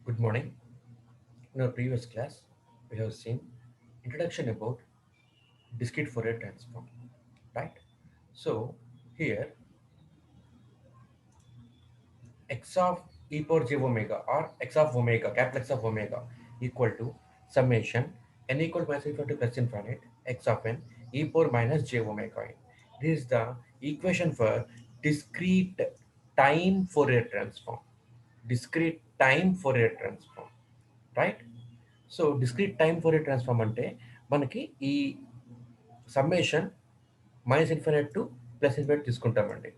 Good morning. In our previous class, we have seen introduction about discrete Fourier transform, right? So here x of e power j omega or x of omega, capital X of omega equal to summation n equal to minus infinity plus infinite x of n e power minus j omega n. This is the equation for discrete time Fourier transform. Discrete time Fourier transform, right? So discrete time Fourier transform అంటే మనకి ఈ summation minus infinite to plus infinite తీసుకుంటామండి.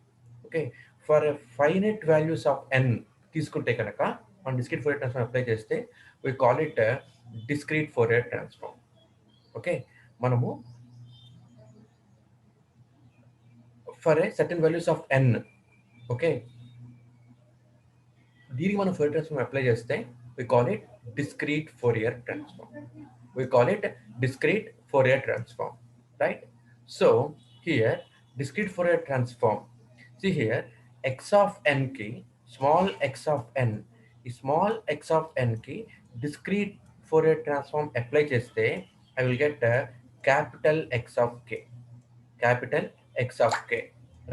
Okay, for finite values of n తీసుకుంటే కనుక మనం discrete Fourier transform apply చేస్తే we call it discrete Fourier transform. Okay, మనము for a certain values of n, okay, దీనికి మనం ఫోరియర్ ట్రాన్స్ఫార్మ్ అప్లై చేస్తే we call it discrete Fourier transform. We call it discrete Fourier transform, right? So here discrete Fourier transform. See here x of n key, small x of n, small x of n key discrete Fourier transform apply cheste I will get a capital X of k, capital X of k,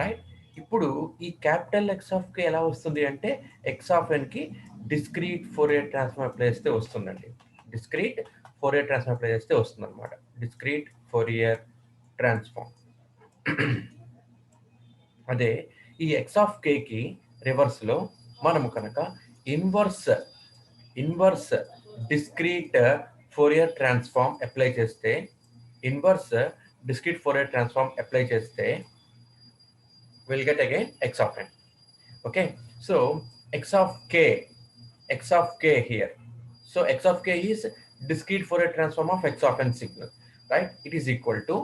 right? ఇప్పుడు ఈ capital X of కే ఎలా వస్తుంది అంటే X of ఎన్ కి discrete Fourier transform apply చేస్తే వస్తుందండి. Discrete Fourier transform apply చేస్తే వస్తుంది అనమాట. Discrete Fourier transform. అదే ఈ ఎక్స్ ఆఫ్ కేకి రివర్స్లో మనము కనుక inverse inverse discrete Fourier transform apply చేస్తే, inverse discrete Fourier transform apply చేస్తే we'll get again x of n. Okay, so x of k here. So x of k is discrete Fourier transform of x of n signal, right? It is equal to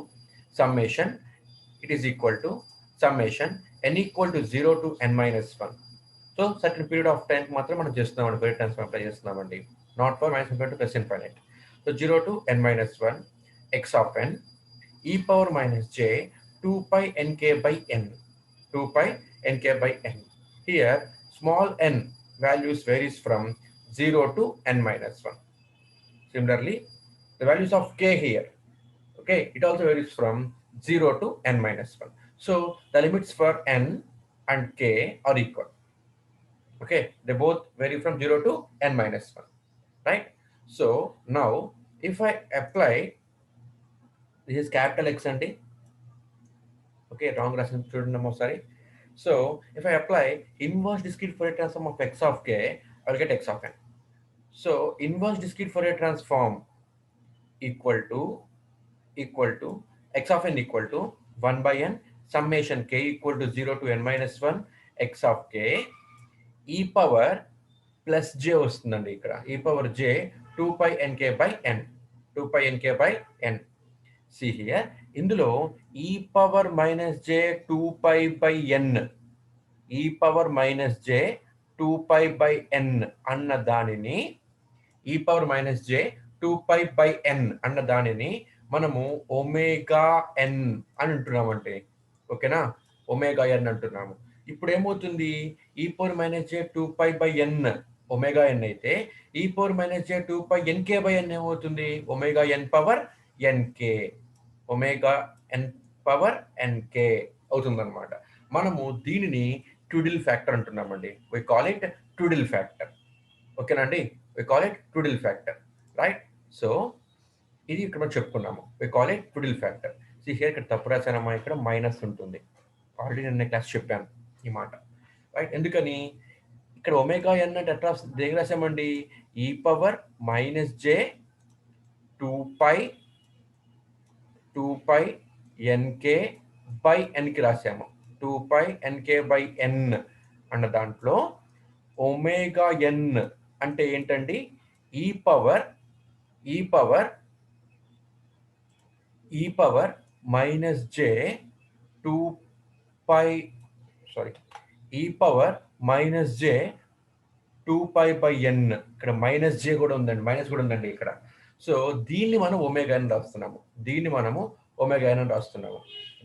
summation, it is equal to summation n equal to 0 to n minus 1. So certain period of time మాత్రం మనం చేస్తున్నాం Fourier transform apply చేస్తున్నామండి, not for minus infinite to plus infinite. So 0 to n minus 1 x of n e power minus j 2 pi nk by n, 2 pi nk by n. Here small n values varies from 0 to n minus 1. Similarly, the values of k here, okay, it also varies from 0 to n minus 1. So the limits for n and k are equal. Okay, they both vary from 0 to n minus 1, right? So now if I apply, this is capital X and D. Okay, wrong రాసిన చూడండి ఒకసారి. So if I apply inverse discrete Fourier transform of x of k, I will get x of n. So inverse discrete Fourier transform equal to x of n equal to 1 by n summation k equal to 0 to n minus 1 x of k e power plus j వస్తుందండి ఇక్కడ, e power j 2 pi nk by n, 2 pi nk by n. See here, ఇందులో e power minus j 2 pi by n, e power minus j 2 pi by n అన్న దానిని, e power minus j 2 pi by n అన్న దానిని మనము omega n అని అంటున్నామంటే, ఓకేనా, omega n అంటున్నాము. ఇప్పుడు ఏమవుతుంది, e power minus j 2 pi by n omega n అయితే e power minus j 2 pi nk by n ఏమవుతుంది, omega n power nk, omega n power nk అవుతుందన్నమాట. మనము దీనిని ట్విడిల్ ఫ్యాక్టర్ అంటున్నామండి. We call it twiddle factor. ఓకేనండి, we call it twiddle factor, right? So ఇది ఇక్కడ మనం చెప్పుకున్నాము, we call it twiddle factor. So here ఇక్కడ తప్పు రాశానమ్మా, ఇక్కడ మైనస్ ఉంటుంది. ఆల్రెడీ నిన్న క్లాస్ చెప్పాను ఈ మాట, రైట్? ఎందుకని ఇక్కడ ఒమేగా ఎన్ అంటే ఎట్లా దేని రాసామండి, e power minus j 2 pi n k by ఎన్కి రాసాము. 2 పై ఎన్కే బై ఎన్ అన్న దాంట్లో ఒమేగా ఎన్ అంటే ఏంటండి, e power minus j 2 pi, sorry, e power minus j 2 pi by n. ఇక్కడ మైనస్ జే కూడా ఉందండి, మైనస్ కూడా ఉందండి ఇక్కడ. సో దీన్ని మనం ఒమేగా అని రాస్తున్నాము,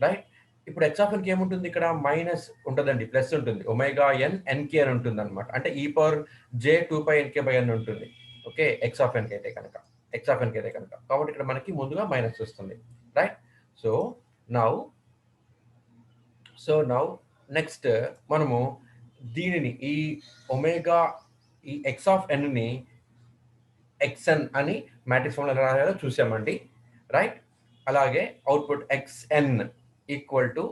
రైట్? ఇప్పుడు ఎక్స్ ఆఫ్ ఎన్కి ఏముంటుంది ఇక్కడ మైనస్ ఉంటుందండి, ప్లస్ ఉంటుంది, ఒమేగా ఎన్ ఎన్కే అని ఉంటుంది అనమాట. అంటే ఈ పవర్ జే 2π(nk/n) ఉంటుంది. ఓకే, ఎక్స్ ఆఫ్ ఎన్కి అయితే కనుక, ఎక్స్ ఆఫ్ ఎన్కి అయితే కనుక, కాబట్టి ఇక్కడ మనకి ముందుగా మైనస్ వస్తుంది, రైట్. సో నౌ నెక్స్ట్ మనము దీనిని ఈ ఒమేగా ఈ ఎక్స్ ఆఫ్ ఎన్ని xn అని మ్యాట్రిక్స్ ఫార్ములా ఎలా రాయాలో చూసామండి, రైట్. అలాగే output xn equal to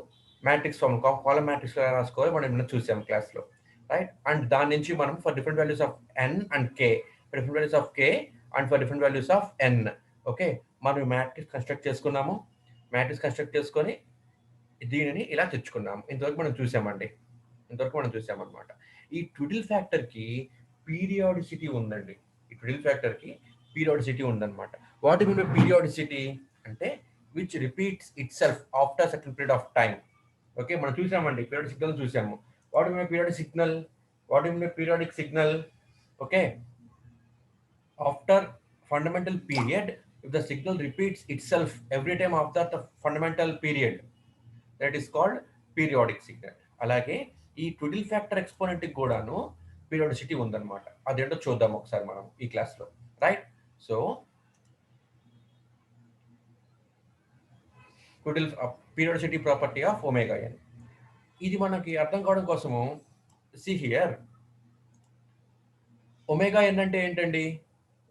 matrix form column matrix ఎలా రాసుకోవాలి మనం నిన్న చూసాం క్లాస్లో, రైట్. అండ్ దాని నుంచి మనం for different values of n and k, for different values of k and for different values of n, okay, మనం మ్యాట్రిక్స్ కన్స్ట్రక్ట్ చేసుకున్నాము. మ్యాట్రిక్స్ కన్స్ట్రక్ట్ చేసుకొని దీనిని ఇలా తెచ్చుకున్నాము. ఇంతవరకు మనం చూసామండి, ఇంతవరకు మనం చూసామన్నమాట. ఈ ట్విడిల్ ఫ్యాక్టర్కి పీరియాడిసిటీ ఉందండి, ఈ ట్విడిల్ ఫ్యాక్టర్కి పీరియాడిసిటీ ఉందన్నమాట. వాట్ మీన్ బై పీరియాడిసిటీ అంటే which repeats it self after certain period of time. Okay, మనం చూసామండి పీరియాడిక్ సిగ్నల్ చూసాము. What mean by periodic signal, what mean by periodic signal, okay, after fundamental period if the signal repeats itself every time after the fundamental period, that is called periodic signal. అలాగే ఈ ట్విడిల్ factor exponent కి కూడాను periodicity ఉందన్నమాట. అదేంటో చూద్దాం ఒకసారి మనం ఈ క్లాస్లో, right. So twiddle periodicity property of omega n, ఇది మనకి అర్థం కావడం కోసము సి హియర్ ఒమేగా ఎన్ అంటే ఏంటండి,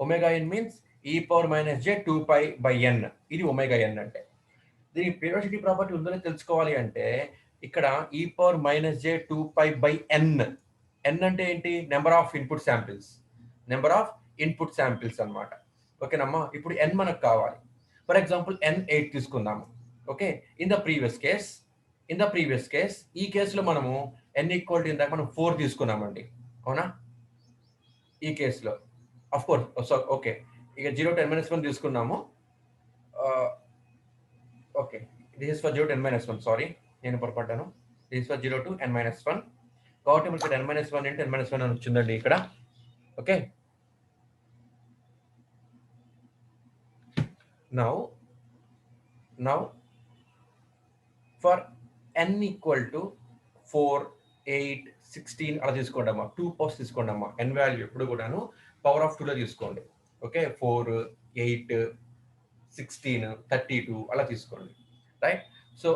ఒమేగా ఎన్ మీన్స్ e⁻j2π/n, ఇది ఒమేగా ఎన్ అంటే. దీని పీరియాడిసిటీ ప్రాపర్టీ ఉందని తెలుసుకోవాలి అంటే ఇక్కడ e⁻j2π/n, n అంటే ఏంటి, number of input samples, number of input samples అన్నమాట. ఓకేనమ్మా, ఇప్పుడు n మనకు కావాలి. ఫర్ ఎగ్జాంపుల్ n 8 తీసుకుందాము. Okay, in the previous case ఈ కేసులో మనము n ఈక్వల్ టు ఇందాక మనం 4 తీసుకున్నామండి, అవునా. ఈ కేసులో ఆఫ్ కోర్స్ ఓకే, ఇక 0 to n-1 తీసుకున్నాము. Okay, this is for 0 to n-1, sorry నేను పొరపడ్డాను, this is for 0 to n-1, కాబట్టి మనకి n-1 అంటే n-1 అని వచ్చిందండి ఇక్కడ. Okay, now for n equal to 4, 8, 16 అలా తీసుకోండి అమ్మా, 2 పవర్స్ తీసుకోండి అమ్మా. n వాల్యూ ఎప్పుడు కూడాను పవర్ ఆఫ్ 2లో తీసుకోండి. ఓకే, 4, 8, 16, 32 అలా తీసుకోండి, right. So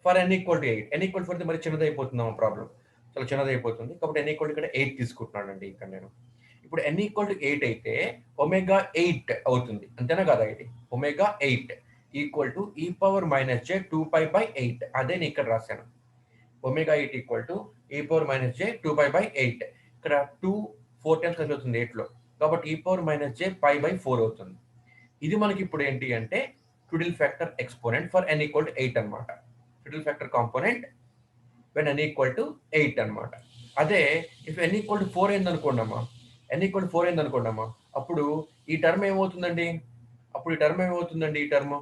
for n equal to 8, n equal to 4 మరి చిన్నదైపోతుందమ్మా, ప్రాబ్లం చాలా చిన్నదైపోతుంది, కాబట్టి n ఈక్వల్ టు ఇక్కడ 8 తీసుకుంటున్నానండి ఇక్కడ నేను. ఇప్పుడు n ఈక్వల్ టు 8 అయితే ఒమేగా 8 అవుతుంది, అంతేనా కదా. ఇది ఒమేగా 8 ఈక్వల్ టు e⁻j2π/8, అదే నేను ఇక్కడ రాశాను. ఒమేగా 8 ఈక్వల్ టు e⁻j2π/8, ఇక్కడ 2 4 టైమ్స్ కలిసి అవుతుంది 8లో, కాబట్టి e⁻j π/4 అవుతుంది. ఇది మనకి ఇప్పుడు ఏంటి అంటే twiddle factor exponent for n equal to 8 అనమాట. Twiddle factor component when n equal to 8 అనమాట. అదే ఇఫ్ n ఈక్వల్ టు 4 అయింది అనుకోండమ్మా, n ఈక్వల్ టు 4 అయింది అనుకోండమ్మా, అప్పుడు ఈ టర్మ్ ఏమవుతుందండి, ఈ term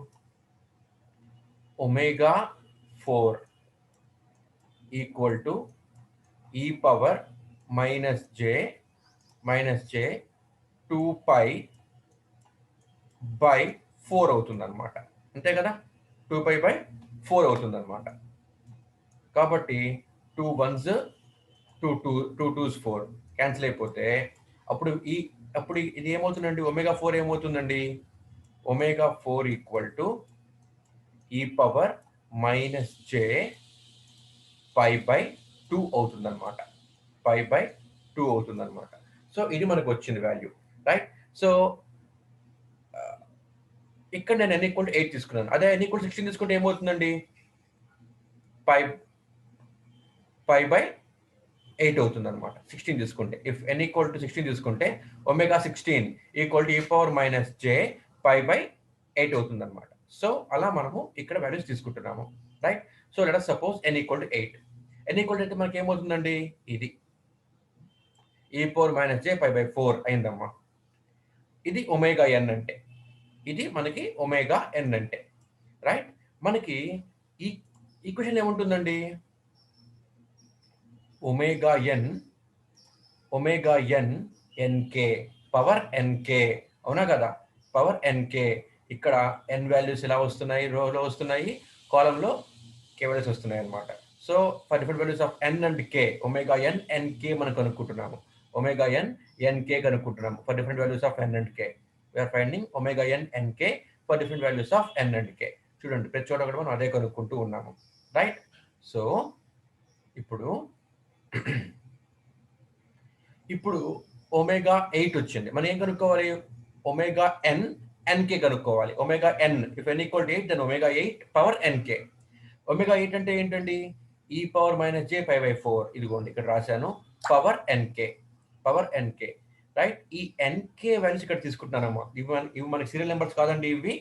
omega 4 equal to e⁻j2π/4 అవుతుంది అనమాట, అంతే కదా. 2π/4 అవుతుంది అనమాట. కాబట్టి 2 1s 2 2s 4 క్యాన్సిల్ అయిపోతే అప్పుడు ఇది ఏమవుతుందండి, ఒమేగా 4 ఏమవుతుందండి, ఒమేగా 4 ఈక్వల్ టు e⁻j π/2 అవుతుంది అనమాట, π/2 అవుతుంది అనమాట. సో ఇది మనకు వచ్చింది వాల్యూ, రైట్. సో ఇక్కడ నేను n ఈక్వల్ టు 8 తీసుకున్నాను, అదే n ఈక్వల్ 16 తీసుకుంటే ఏమవుతుందండి, π/8 అవుతుంది అనమాట. 16 తీసుకుంటే, ఇఫ్ n ఈక్వల్ టు 16 తీసుకుంటే ఒమేగా 16 ఈక్వల్ టు e⁻j π/8 అవుతుంది అనమాట. సో అలా మనము ఇక్కడ వాల్యూస్ తీసుకుంటున్నాము, right. So let us suppose n equal to 8, n equal to 8 మనకి ఏమవుతుందండి, ఇది e⁻j π/4 అయిందమ్మా. ఇది ఒమేగా n అంటే, ఇది మనకి ఒమేగా n అంటే, రైట్. మనకి ఈ ఈక్వేషన్ ఏముంటుందండి, omega n nk power nk, అవునా కదా, పవర్ nk. ఇక్కడ n వాల్యూస్ ఎలా వస్తున్నాయి, రోలో వస్తున్నాయి, కాలంలో k k వాల్యూస్ వస్తున్నాయి అనమాట. So for different values of n and k, omega n n k మనం కనుక్కుంటున్నాము. ఒమేగా n n k కనుక్కుంటున్నాము for different values of n and k. We are finding omega n n k for different values of n and k. చూడండి ప్రతి చోట కూడా మనం అదే కనుక్కుంటూ ఉన్నాము, రైట్? సో ఇప్పుడు ఇప్పుడు ఒమేగా 8 వచ్చింది, మనం ఏం కనుక్కోవాలి? ఒమేగా n nk కనుక్కోవాలి. Omega n if n equal to 8 then omega 8 power nk. Omega 8 అంటే ఏంటండి? e power minus j pi by 4. ఇదిగోండి ఇక్కడ రాశాను, power nk, power nk, right? ఈ nk వాల్యూస్ ఇక్కడ తీసుకుంటున్నానమ్మా. ఇవి మనకి సీరియల్ నెంబర్స్ కాదండి. ఇవి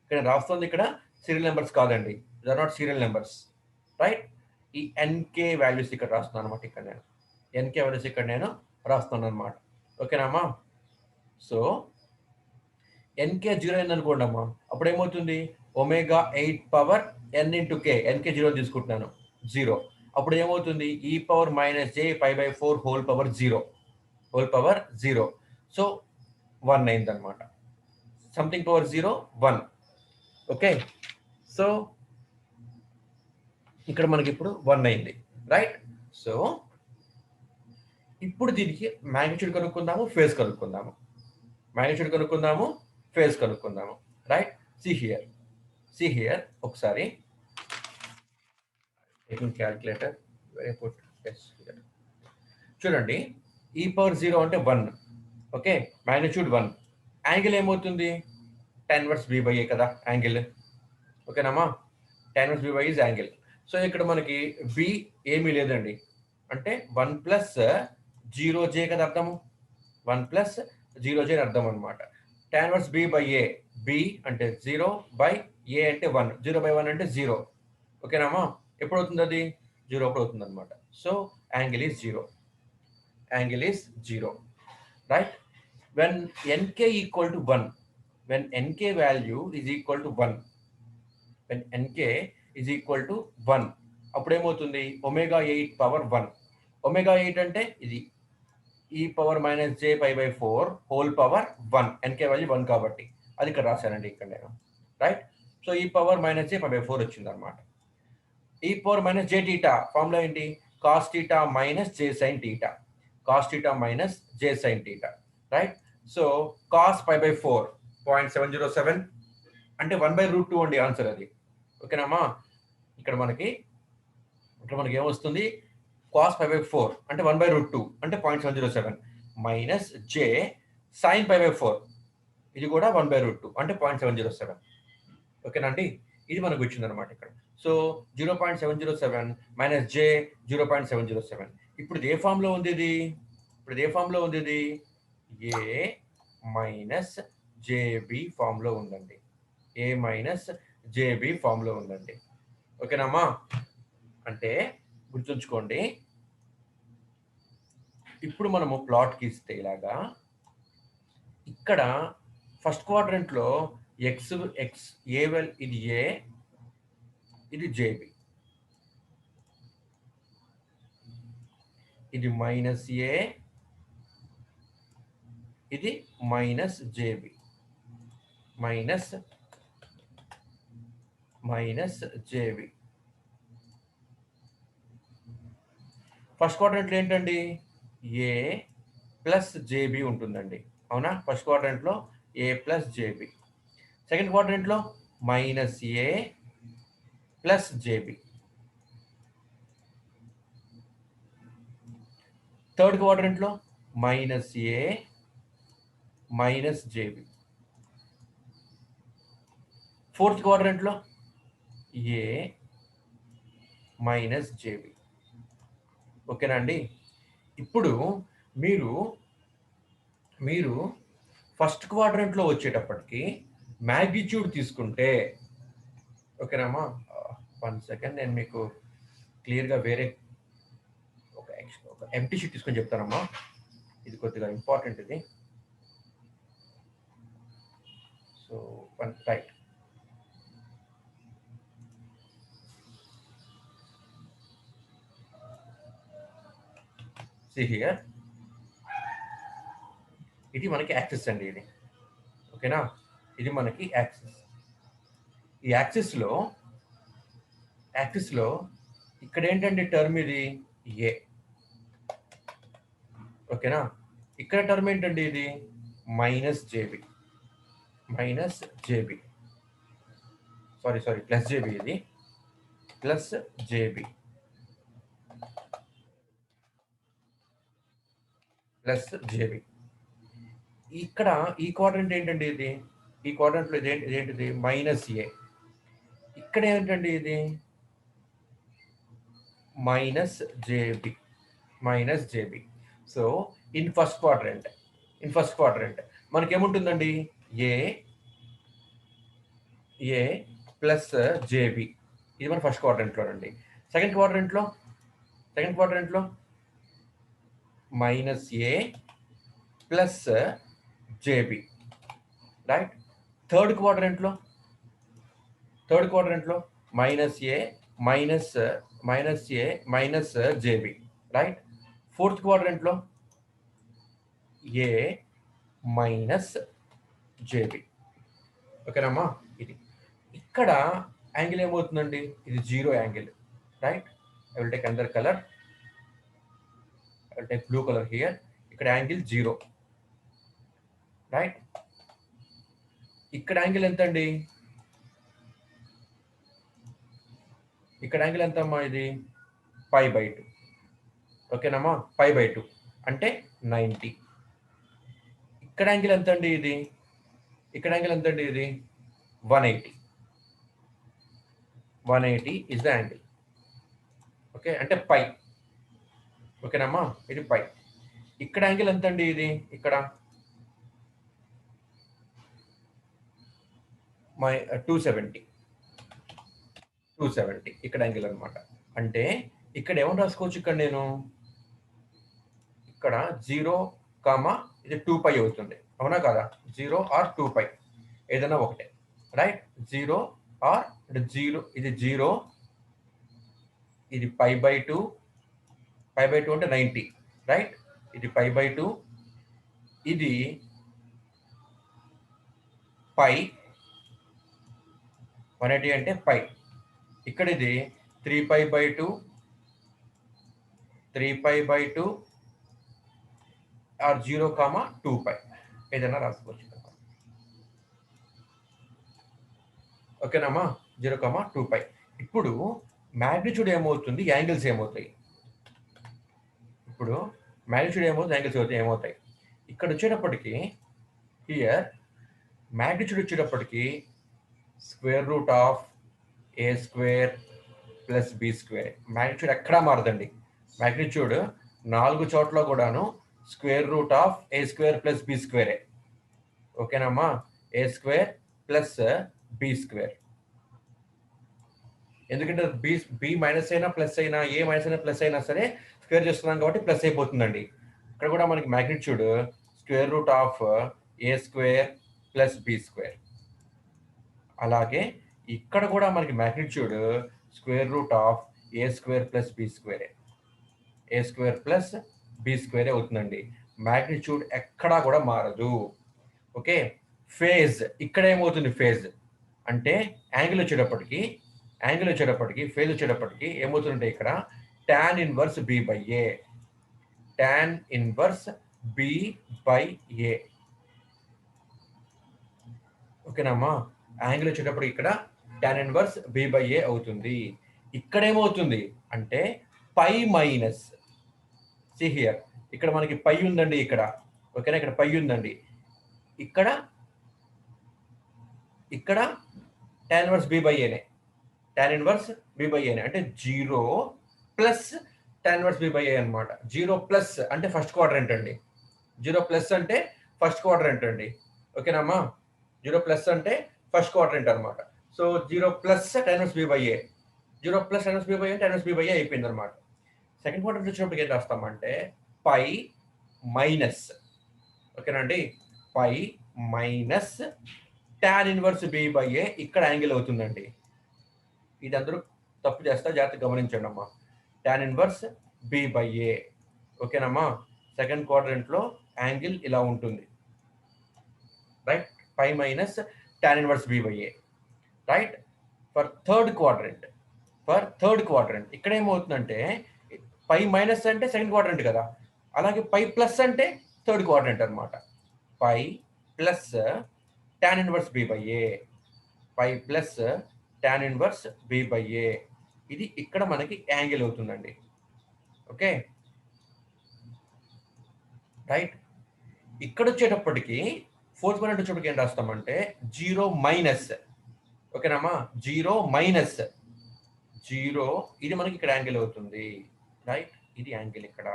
ఇక్కడ రాస్తుంది, ఇక్కడ సీరియల్ నెంబర్స్ కాదండి. They are not serial numbers, right? ఈ nk వాల్యూస్ ఇక్కడ రాస్తున్నాను అనమాట. ఇక్కడ నేను nk వాల్యూస్ ఇక్కడ నేను రాస్తున్నాను అనమాట. ఓకేనామ్మా? సో nk 0 అయింది అనుకోండి అమ్మా, అప్పుడు ఏమవుతుంది? Omega 8 power n into k, nk 0 తీసుకుంటున్నాను, 0. అప్పుడు ఏమవుతుంది? e power minus j pi by 4 whole power 0, whole power 0. So 1 అయింది అనమాట. Something power 0 1. ఓకే, సో ఇక్కడ మనకి ఇప్పుడు 1 అయింది, రైట్? సో ఇప్పుడు దీనికి మ్యాగ్నిట్యూడ్ కనుక్కుందాము, ఫేజ్ కనుక్కుందాము. మ్యాగ్నిట్యూడ్ కనుక్కుందాము, ఫేజ్ కనుక్కుందాము, రైట్? సి హియర్ ఒకసారి టేకింగ్ క్యాల్కులేటర్, చూడండి. e పవర్ 0 అంటే 1, ఓకే? మ్యాగ్నిట్యూడ్ 1. యాంగిల్ ఏమవుతుంది? tan inverse b by a కదా యాంగిల్, ఓకేనమ్మా? tan inverse b by is angle. So ఇక్కడ మనకి b ఏమీ లేదండి, అంటే 1 ప్లస్ 0j కదా అర్థము, 1 ప్లస్ 0j అని అర్థం అనమాట. tan inverse b by a, b అంటే 0 బై a అంటే 1, 0 బై 1 అంటే 0, ఓకేనామా? ఎప్పుడు అవుతుంది అది? 0 అప్పుడు అవుతుంది అనమాట. So angle is 0, angle is 0, right? when nk equal to 1, when nk value is equal to 1, when nk is equal to 1, అప్పుడు ఏమవుతుంది? Omega 8 power 1. ఒమేగా 8 అంటే ఇది e power minus j pi by 4 whole power 1. nk value 1 కాబట్టి అది ఇక్కడ రాశానండి ఇక్కడ నేను, right? So e power minus j pi by 4 వచ్చింది అనమాట. e power minus j theta formula ఏంటి? Cos theta minus j sine theta, cos theta minus j sine theta, right? So cos pi by 4 0.707 అంటే 1/√2 అండి answer అది, ఓకేనామా? ఇక్కడ మనకి ఏమొస్తుంది? Cos pi by 4 అంటే 1/√2 అంటే 0.707 minus j sine pi by 4, ఇది కూడా 1/√2 అంటే 0.707, ఓకేనండి? ఇది మనకు వచ్చింది అనమాట ఇక్కడ. So 0.707 minus j 0.707. ఇప్పుడు ఇది ఏ ఫామ్ లో ఉంది? ఇది ఇప్పుడు ఏ ఫామ్ లో ఉంది? ఇది a మైనస్ jb ఫామ్ లో ఉందండి, a మైనస్ jb ఫామ్ లో ఉందండి, ఓకేనమ్మా? అంటే గుర్తుంచుకోండి, ఇప్పుడు మనము ప్లాట్ గీస్తే ఇలాగా, ఇక్కడ ఫస్ట్ క్వాడ్రంట్ లో x a ఇది a, ఇది jb, ఇది మైనస్ a, ఇది minus jb, minus jb. First క్వాడ్రంట్లో ఏంటండి? a ప్లస్ jb ఉంటుందండి, అవునా? ఫస్ట్ క్వాడ్రంట్లో a ప్లస్ jb. సెకండ్ క్వాడ్రంట్లో minus a plus jb. Third క్వాడ్రంట్లో minus a minus jb. Fourth క్వాడ్రంట్లో a మైనస్ jb, ఓకేనా అండి? ఇప్పుడు మీరు ఫస్ట్ క్వాడ్రంట్లో వచ్చేటప్పటికి మ్యాగ్నిట్యూడ్ తీసుకుంటే, ఓకేనామా? 1 సెకండ్, నేను మీకు క్లియర్గా వేరే ఒక ఎంప్టీ షీట్ తీసుకొని చెప్తానమ్మా, ఇది కొద్దిగా ఇంపార్టెంట్ ఇది. సో రైట్, see here, ఇది మనకి యాక్సిస్ అండి, ఇది ఓకేనా? ఇది మనకి యాక్సిస్. ఈ యాక్సిస్ లో యాక్సిస్లో ఇక్కడ ఏంటంటే టర్మ్ ఇది ఏ, ఓకేనా. ఇక్కడ టర్మ్ ఏంటండి ఇది minus j b, sorry plus j b, ఇది ప్లస్ జేబి ప్లస్ జేబి. ఇక్కడ ఈ క్వాడ్రంట్ ఏంటండి ఇది, ఈ క్వాడ్రంట్లో ఇదేంటిది మైనస్ ఏ. ఇక్కడ ఏంటండి ఇది minus j b. So in first quadrant మనకేముంటుందండి ఏ ప్లస్ జేబి, ఇది మన ఫస్ట్ క్వాడ్రంట్లో అండి. సెకండ్ క్వాడ్రంట్లో minus a plus j b, right. Third క్వాడ్రంట్లో minus a minus j b, right. Fourth క్వాడ్రంట్లో ఏ మైనస్ జేబి, ఓకేనమ్మా. ఇది ఇక్కడ యాంగిల్ ఏమవుతుందండి, ఇది zero angle, right. I will take another colour, I will take blue colour here. ఇక్కడ angle zero, right. ఇక్కడ angle ఎంత అండి, ఇక్కడ యాంగిల్ ఎంత అమ్మా, ఇది π/2, ఓకేనమ్మా. π/2 అంటే 90. ఇక్కడ యాంగిల్ ఎంత అండి, ఇది 180 ఇస్ ద యాంగిల్, ఓకే. అంటే π, ఓకేనమ్మా, ఇది π. ఇక్కడ యాంగిల్ ఎంత అండి, ఇది ఇక్కడ 270 ఇక్కడ యాంగిల్ అనమాట. అంటే ఇక్కడ ఏమని రాసుకోవచ్చు, ఇక్కడ నేను ఇక్కడ 0, ఇది 2π అవుతుంది, అవునా కదా. 0 ఆర్ 2π ఏదైనా ఒకటే, రైట్. 0 ఆర్ 0, ఇది 0, ఇది π/2 అంటే 90, రైట్. ఇది π/2, ఇది π, 180 అంటే π. ఇక్కడ ఇది 3π/2 ఆర్ 0, 2π ఏదైనా రాసుకోవచ్చు, ఓకేనమ్మా. 0, 2π. ఇప్పుడు మ్యాగ్నిట్యూడ్ ఏమవుతుంది, యాంగిల్స్ ఏమవుతాయి. ఏమవుతాయి ఇక్కడ వచ్చేటప్పటికి, హియర్ మ్యాగ్నిట్యూడ్ వచ్చేటప్పటికి √a² ప్లస్ b². మ్యాగ్నిట్యూడ్ ఎక్కడా మారదండి. మ్యాగ్నిట్యూడ్ 4 చోట్ల కూడాను √a² ప్లస్ b², ఓకేనమ్మా. a² ప్లస్ b², ఎందుకంటే బి మైనస్ అయినా ప్లస్ అయినా, ఏ మైనస్ అయినా ప్లస్ అయినా సరే స్క్వేర్ చేస్తున్నాం కాబట్టి ప్లస్ అయిపోతుందండి. ఇక్కడ కూడా మనకి మ్యాగ్నిట్యూడ్ √a² ప్లస్ b². అలాగే ఇక్కడ కూడా మనకి మ్యాగ్నిట్యూడ్ √a² ప్లస్ b² అవుతుందండి. మ్యాగ్నిట్యూడ్ ఎక్కడా కూడా మారదు, ఓకే. ఫేజ్ ఇక్కడ ఏమవుతుంది, ఫేజ్ అంటే యాంగిల్ వచ్చేటప్పటికి ఫేజ్ వచ్చేటప్పటికి ఏమవుతుందంటే ఇక్కడ tan 1 b/a, ఓకేనమ్మా. యాంగిల్ వచ్చేటప్పుడు ఇక్కడ tan 1 b/a అవుతుంది. ఇక్కడ ఏమవుతుంది అంటే π మైనస్, హియర్ ఇక్కడ మనకి π ఉందండి, ఇక్కడ ఓకేనా, ఇక్కడ π ఉందండి. ఇక్కడ tan 1 b/a అంటే 0 ప్లస్ tan 1 b/a అనమాట. 0 ప్లస్ అంటే ఫస్ట్ క్వాడ్రంట్ అండి, 0 ప్లస్ అంటే ఫస్ట్ క్వాడ్రంట్ అండి, ఓకేనమ్మా. 0 ప్లస్ అంటే ఫస్ట్ క్వాడ్రంట్ అనమాట. So 0 plus tan 1 b/a, 0 plus tan 1 b/a tan 1 b/a అయిపోయింది అనమాట. సెకండ్ క్వాడ్రంట్ వచ్చినప్పుడు ఏం రాస్తామంటే π మైనస్, ఓకేనండి, π మైనస్ tan 1 b/a ఇక్కడ యాంగిల్ అవుతుందండి. ఇది అందరూ తప్పు చేస్తా, జాగ్రత్తగా గమనించండి అమ్మా. tan 1 b/a, ఓకేనమ్మా. సెకండ్ క్వాడ్రంట్లో యాంగిల్ ఇలా ఉంటుంది, right. π minus tan 1 b/a, right. For third quadrant for third quadrant. ఇక్కడ ఏమవుతుందంటే పై మైనస్ అంటే సెకండ్ క్వాడ్రంట్ కదా, అలాగే పై ప్లస్ అంటే థర్డ్ క్వాడ్రంట్ అనమాట. Pi plus tan inverse b by a, pi plus tan inverse b by a, ఇది ఇక్కడ మనకి యాంగిల్ అవుతుందండి. Okay right. ఇక్కడ వచ్చేటప్పటికి ఫోర్త్ క్వాడ్రంట్ వచ్చేటప్పటికి ఏం రాస్తామంటే 0 మైనస్, ఓకేనామా, 0 మైనస్ 0, ఇది మనకి ఇక్కడ యాంగిల్ అవుతుంది. రైట్, ఇది యాంగిల్ ఇక్కడ.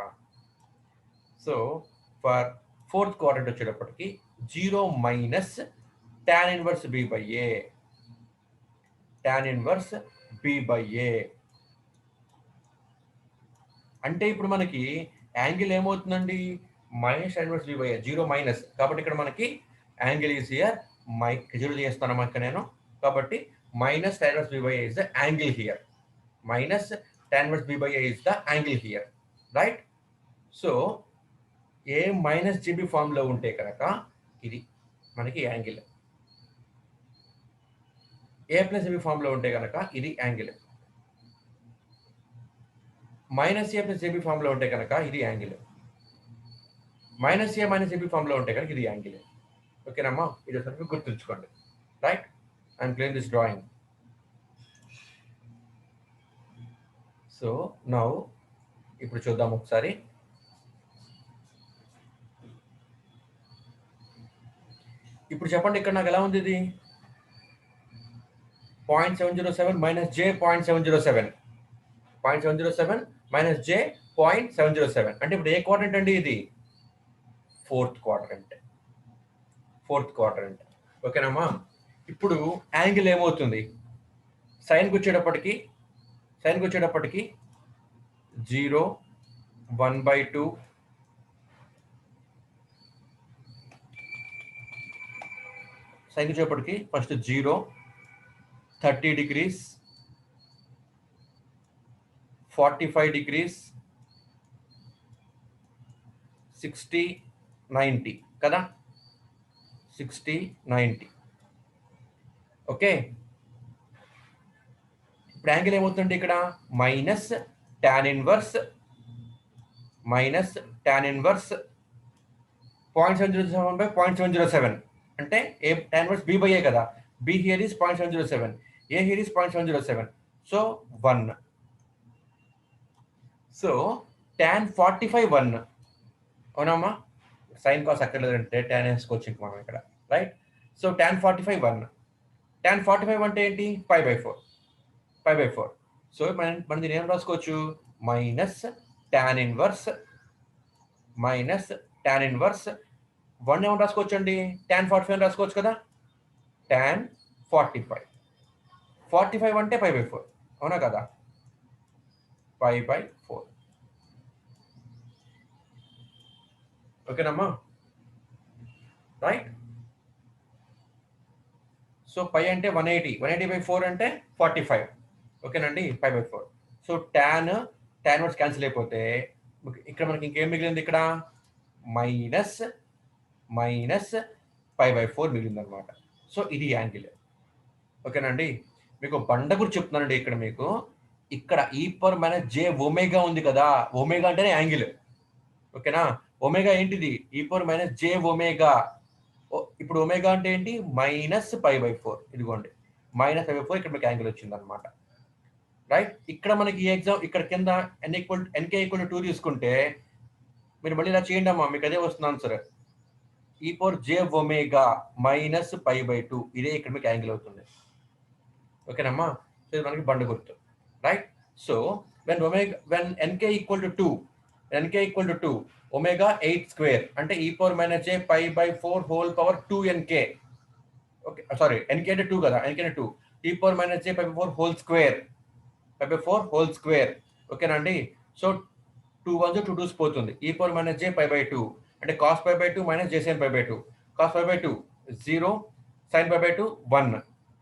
సో ఫర్ ఫోర్త్ క్వాడ్రంట్ వచ్చేటప్పటికి 0 minus tan inverse b by a, tan inverse b by a. అంటే ఇప్పుడు మనకి యాంగిల్ ఏమవుతుందండి, minus tan inverse b by a, 0 minus, కాబట్టి ఇక్కడ మనకి యాంగిల్ ఈస్ హియర్, జీరో చేస్తాను ఇక్కడ నేను, కాబట్టి minus tan inverse b by a is the angle here, minus tan inverse b by a is the angle here. Right. So a minus j b form లో ఉంటే కనుక ఇది మనకి angle, a plus j b form లో ఉంటే కనుక ఇది angle, minus a plus j b form లో ఉంటే కనుక ఇది angle, minus a minus j b form లో ఉంటే కనుక ఇది యాంగిల్. ఓకేనమ్మా, ఇది ఒకసారి గుర్తుంచుకోండి. Right, I'm playing this drawing. So now ఇప్పుడు చూద్దాం ఒకసారి. ఇప్పుడు చెప్పండి, ఇక్కడ నాకు ఎలా ఉంది ఇది 0.707 మైనస్ జే 0.707, 0.707 మైనస్ జే 0.707, అంటే ఇప్పుడు ఏ క్వాడ్రంట్ అండి, ఇది ఫోర్త్ క్వాడ్రంట్, ఫోర్త్ క్వాడ్రంట్. ఓకేనమ్మా, ఇప్పుడు యాంగిల్ ఏమవుతుంది, సైన్కి వచ్చేటప్పటికి 0, 1/2, సైన్కి వచ్చేటప్పటికి ఫస్ట్ 0, 30 degrees, 45 degrees, 60, 90 కదా, 60, 90. ఓకే, ఇప్పుడు యాంగిల్ ఏమవుతుంది ఇక్కడ, మైనస్ tan ఇన్వర్స్ 0.707 by 0.707, అంటే ఏ tan ఇన్వర్స్ బి బై ఏ కదా, be here is 0.707, A here is 0.707, so 1. So tan 45 1, అవునమ్మా, సైన్ కాస్ అక్కర్లేదంటే tan వేసుకోవచ్చు ఇంక మనం ఇక్కడ. రైట్, సో tan 45 1, tan 45 అంటే ఏంటి, 5/4. సో మనం దీన్ని ఏం రాసుకోవచ్చు, మైనస్ tan ఇన్వర్స్ 1 ఏమని రాసుకోవచ్చు అండి, tan 45 రాసుకోవచ్చు కదా, tan 45 అంటే 5/4, అవునా కదా, 5/4. ఓకేనమ్మా, రైట్. సో పై అంటే 180/4 అంటే 45, ఓకేనండి, 5/4. సో tan ఇన్వర్స్ క్యాన్సిల్ అయిపోతే ఇక్కడ మనకి ఇంకేం మిగిలింది, ఇక్కడ మైనస్ 5/4 మిగిలింది అనమాట. సో ఇది యాంగిల్. ఓకేనండి, మీకు బండ గురించి చెప్తున్నానండి. ఇక్కడ మీకు ఇక్కడ e power minus J omega ఉంది కదా, ఒమేగా అంటేనే యాంగిల్. ఓకేనా, ఒమేగా ఏంటిది, e power minus J omega. ఇప్పుడు ఒమేగా అంటే ఏంటి, మైనస్ 5/4, ఇదిగోండి మైనస్ 5/4, ఇక్కడ మీకు యాంగిల్ వచ్చింది అనమాట. రైట్, ఇక్కడ మనకి ఈ ఎగ్జామ్ ఇక్కడ కింద ఎన్కే ఈక్వల్ టు 2 తీసుకుంటే మీరు మళ్ళీ ఇలా చేయండి అమ్మా, మీకు అదే వస్తుంది answer, e power J omega minus 5/2, ఇదే ఇక్కడ మీకు యాంగిల్ అవుతుంది. ఓకేనమ్మా, సో ఇది మనకి బండ గుర్తు. Right, so when n k equal to 2, omega 8² అంటే e పవర్ మైనస్ జే 5/4 whole power 2nk. Okay, sorry, NK అంటే 2 కదా, ఎన్కే అంటే 2, e పవర్ మైనస్ జే 5/4 హోల్ స్క్వేర్. ఓకేనండి, సో 2 1s 2 2s పోతుంది, e పవర్ మైనస్ జే 5/2 అంటే cos 5/2 మైనస్ జే sin 5/2, cos 5/2 0, sin 5/2 1,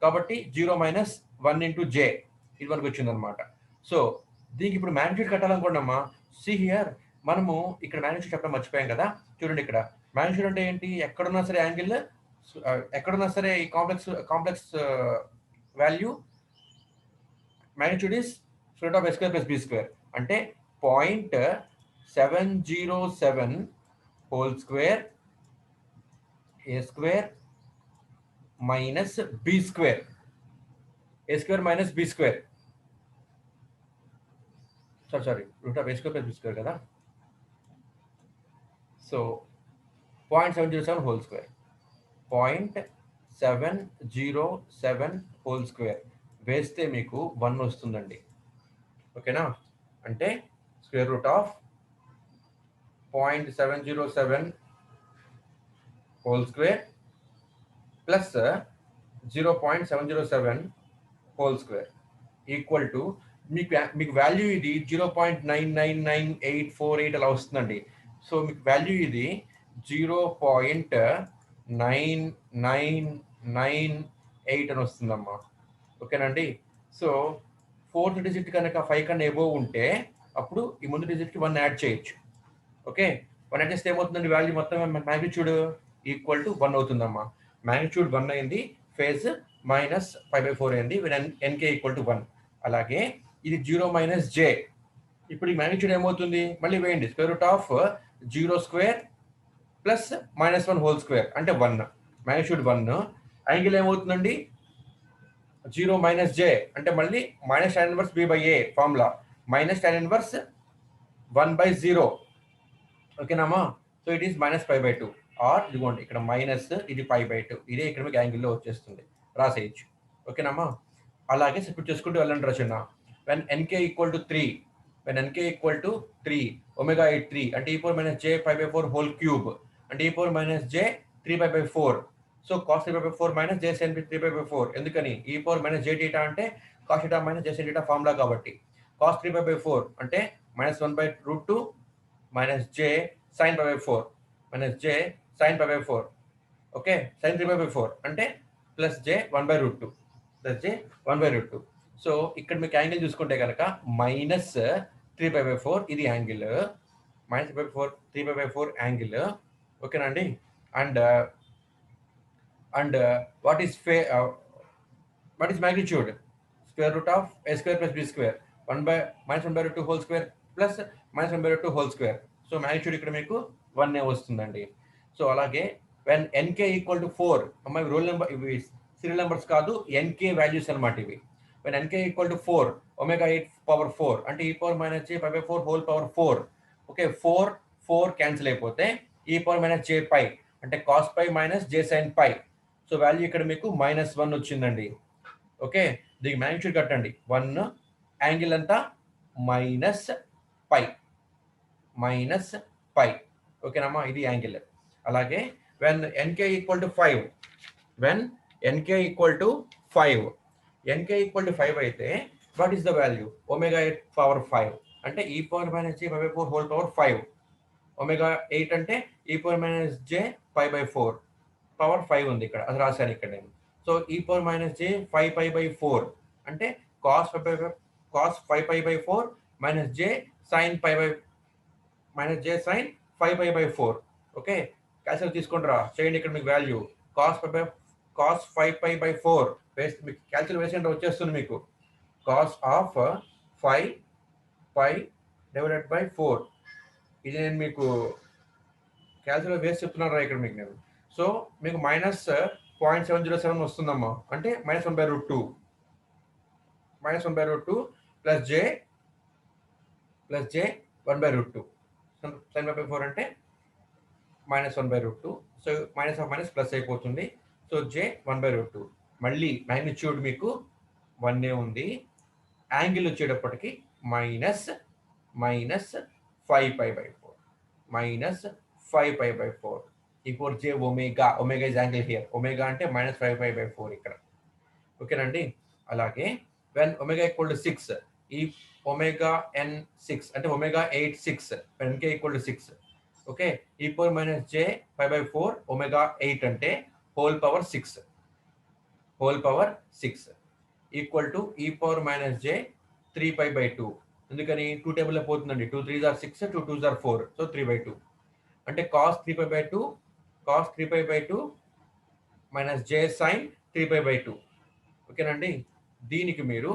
కాబట్టి 0 minus 1 into జే, ఇది మనకు వచ్చింది అనమాట. సో దీనికి ఇప్పుడు మ్యాగ్నిట్యూడ్ కట్టాలనుకోండమ్మా, సి హియర్, మనము ఇక్కడ మ్యాగ్నిట్యూడ్ చెప్పడం మర్చిపోయాం కదా. చూడండి, ఇక్కడ మ్యాగ్నిట్యూడ్ అంటే ఏంటి, ఎక్కడున్నా సరే యాంగిల్, ఎక్కడున్నా సరే ఈ complex value magnitude is square root of a square plus b square. అంటే 0.707 whole square a square minus b square. A square minus b square. Sorry, root of a square plus b square కదా. So 0.707 whole square. 0.707 whole square వేస్తే మీకు 1 వస్తుందండి. ఓకేనా? అంటే square root of 0.707 whole square plus 0.707 whole square equal to మీకు value ఇది 0.999848 అలా వస్తుందండి. సో మీకు వాల్యూ ఇది 0.9998 అని వస్తుందమ్మా. ఓకేనండి? సో ఫోర్త్ డిజిట్ కనుక 5 కన్నా ఎబోవ్ ఉంటే అప్పుడు ఈ ముందు డిజిట్కి 1 యాడ్ చేయొచ్చు. ఓకే, 1 యాడ్ చేస్తే ఏమవుతుందండి? వాల్యూ మొత్తం మ్యాగ్నిట్యూడ్ ఈక్వల్ టు 1 అవుతుందమ్మా. మ్యాగ్నిట్యూడ్ 1 అయింది, ఫేజ్ -π/4 అయింది, ఎన్కే ఈక్వల్ టు 1. అలాగే ఇది 0 మైనస్ జే. ఇప్పుడు ఈ మ్యాగ్నిట్యూడ్ ఏమవుతుంది? మళ్ళీ వేయండి. Square root of 0 square plus -1 whole square అంటే 1. మ్యాగ్నిట్యూడ్ 1. యాంగిల్ ఏమవుతుందండి? 0 మైనస్ జే అంటే మళ్ళీ minus tan inverse b/a formula, minus tan inverse 1/0. ఓకేనామా? సో ఇట్ ఈస్ -π/2 ఆర్ ఇదిగోండి ఇక్కడ మైనస్, ఇది π/2. ఇదే ఇక్కడ మీకు యాంగిల్లో వచ్చేస్తుంది, రాసేయచ్చు. ఓకేనామా? అలాగే ఇప్పుడు చేసుకుంటూ వెళ్ళండి Rachana. When n k equal to 3, when n k equal to 3 omega 3 అంటే e⁻ - j π/4 హోల్ క్యూబ్ అంటే e⁻ - j 3π/4. So cos 3π/4 minus j sin 3π/4. ఎందుకని? e⁻ - j θ అంటే cos θ minus j sin θ formula కాబట్టి. cos 3π/4 అంటే -1/√2 minus j sin π/4 minus j sin π/4. Okay, sin 3π/4 అంటే plus j 1/√2 plus j 1/√2. So ఇక్కడ మీకు angle చూసుకుంటే కనుక -3π/4 ఇది యాంగిల్, -3π/4 యాంగిల్. ఓకేనండి? And what is magnitude? Square root of a square plus b square, -1/√2 whole square plus -1/√2 whole square. So magnitude ఇక్కడ మీకు 1 వస్తుందండి. సో అలాగే వెన్ ఎన్కే ఈక్వల్ టు 4, అమ్మాయి రోల్ నెంబర్, ఇవి సీరియల్ నెంబర్స్ కాదు, ఎన్కే వాల్యూస్ అనమాట ఇవి. When n k equal to 4 omega 8/4 అంటే e⁻ - j π/4 whole power 4. Okay, 4 cancel అయిపోతే e⁻ - j π అంటే cos π minus j sin π. So value ఇక్కడ మీకు -1 వచ్చిందండి. ఓకే, దీనికి మ్యాగ్నిట్యూడ్ కట్టండి. 1 యాంగిల్ అంతా -π. ఓకేనమ్మా? ఇది యాంగిల్. అలాగే when n k equal to 5, when n k equal to 5 అయితే what is the value? Omega 8/5 అంటే e⁻ - j π/4 whole power 5. Omega 8 అంటే e⁻ - j π/4 పవర్ 5 ఉంది ఇక్కడ, అది రాశాను ఇక్కడ నేను. సో e⁻ - j 5π/4 అంటే cos 5π/4 minus j sin 5π/4. Okay, calculate తీసుకుంటారా? చేయండి. ఇక్కడ మీకు వాల్యూ cos 5π/4 వేస్తే మీకు క్యాల్కులేట్ వేసినట్టు వచ్చేస్తుంది మీకు. cos ఆఫ్ 5π/4 ఇది నేను మీకు క్యాల్కులేట్ వేసి చెప్తున్నారా ఇక్కడ మీకు నేను. సో మీకు -0.707 వస్తుందమ్మా, అంటే -1/√2 ప్లస్ j 1/√2 sin π/4 అంటే -1/√2. So minus of minus plus అయిపోతుంది. So j 1/√2. మళ్ళీ మ్యాగ్నిట్యూడ్ మీకు 1 ఉంది. యాంగిల్ వచ్చేటప్పటికి -5π/4 equal j omega. Omega is angle here. Omega అంటే -5π/4 ఇక్కడ. ఓకేనండి? అలాగే వెన్ ఒమేగా ఈక్వల్ టు 6 ఈ ఒమేగా n6 అంటే omega 8/6 n k equal to 6. Okay, e⁻ - j π/4 omega 8 అంటే whole power 6 equal to e⁻ - j 3π/2. ఎందుకని? 2 టేబుల్ పోతుందండి. 2 3s are 6, 2 2s are 4. So 3/2 అంటే cos 3π/2 మైనస్ j sin 3π/2. ఓకేనండి? దీనికి మీరు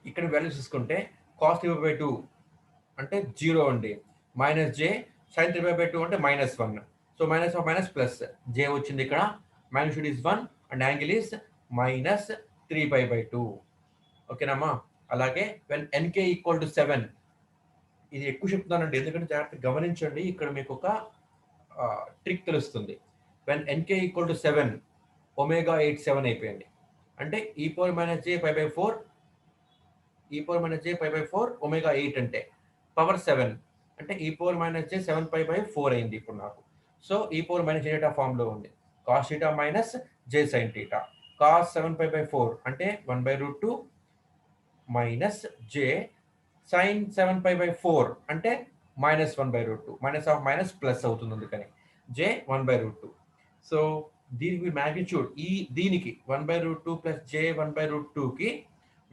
ఇక్కడ వాల్యూస్ తీసుకుంటే కాస్ 3/2 అంటే 0 అండి. మైనస్ జే సైన్ 3/2 అంటే -1. So minus of minus plus j వచ్చింది ఇక్కడ. Magnitude is 1 and angle is -3π/2. ఓకేనమ్మా. అలాగే వెన్ ఎన్కే ఈక్వల్ టు 7, ఇది ఎక్కువ చెప్తున్నానండి ఎందుకంటే జాగ్రత్తగా గమనించండి. ఇక్కడ మీకు ఒక ట్రిక్ తెలుస్తుంది. When n k equal to 7, omega 8 7 అయిపోయింది. అంటే e⁻j π/4 e⁻j π/4 ఒమేగా 8 అంటే పవర్ 7 అంటే e⁻j 7π/4 అయింది ఇప్పుడు నాకు. సో e⁻j ఫామ్ లో ఉంది. cos θ minus j sin θ. cos 7π/4 అంటే 1/√2 మైనస్ j sin 7π/4 అంటే -1/√2. మైనస్ ఆఫ్ మైనస్ ప్లస్ అవుతుంది అందుకని j 1/√2. సో దీనికి మ్యాగ్నిట్యూడ్ దీనికి 1/√2 ప్లస్ j 1/√2కి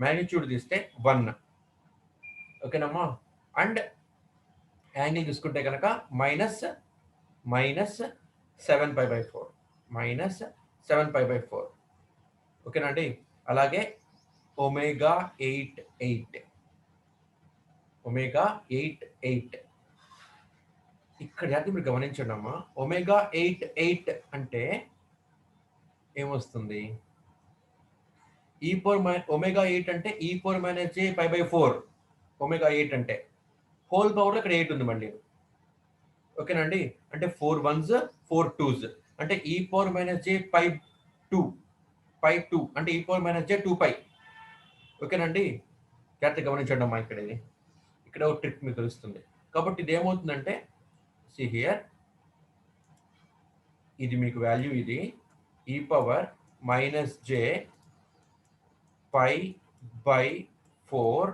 మ్యాగ్నిట్యూడ్ తీస్తే 1. ఓకేనమ్మా. అండ్ యాంగిల్ చూసుకుంటే కనుక -7π/4 -7π/4. ఓకేనండి. అలాగే ఒమేగా 8 ఇక్కడ జాతి మీరు గమనించండి అమ్మా. ఒమేగా 8 అంటే ఏమొస్తుంది? ఒమేగా 8 అంటే e⁻j π/4 ఒమేగా 8 అంటే హోల్ పవర్ ఇక్కడ 8 ఉంది మళ్ళీ. ఓకేనండి. అంటే 4 1s 4 2s అంటే e⁻j π2 అంటే e⁻j2π. ఓకేనండి. జాగ్రత్తగా గమనించండి అమ్మా. ఇక్కడ ఒక ట్రిక్ మీకు తెలుస్తుంది. కాబట్టి ఇది ఏమవుతుందంటే see here, ఇది మీకు వాల్యూ ఇది e⁻j π/4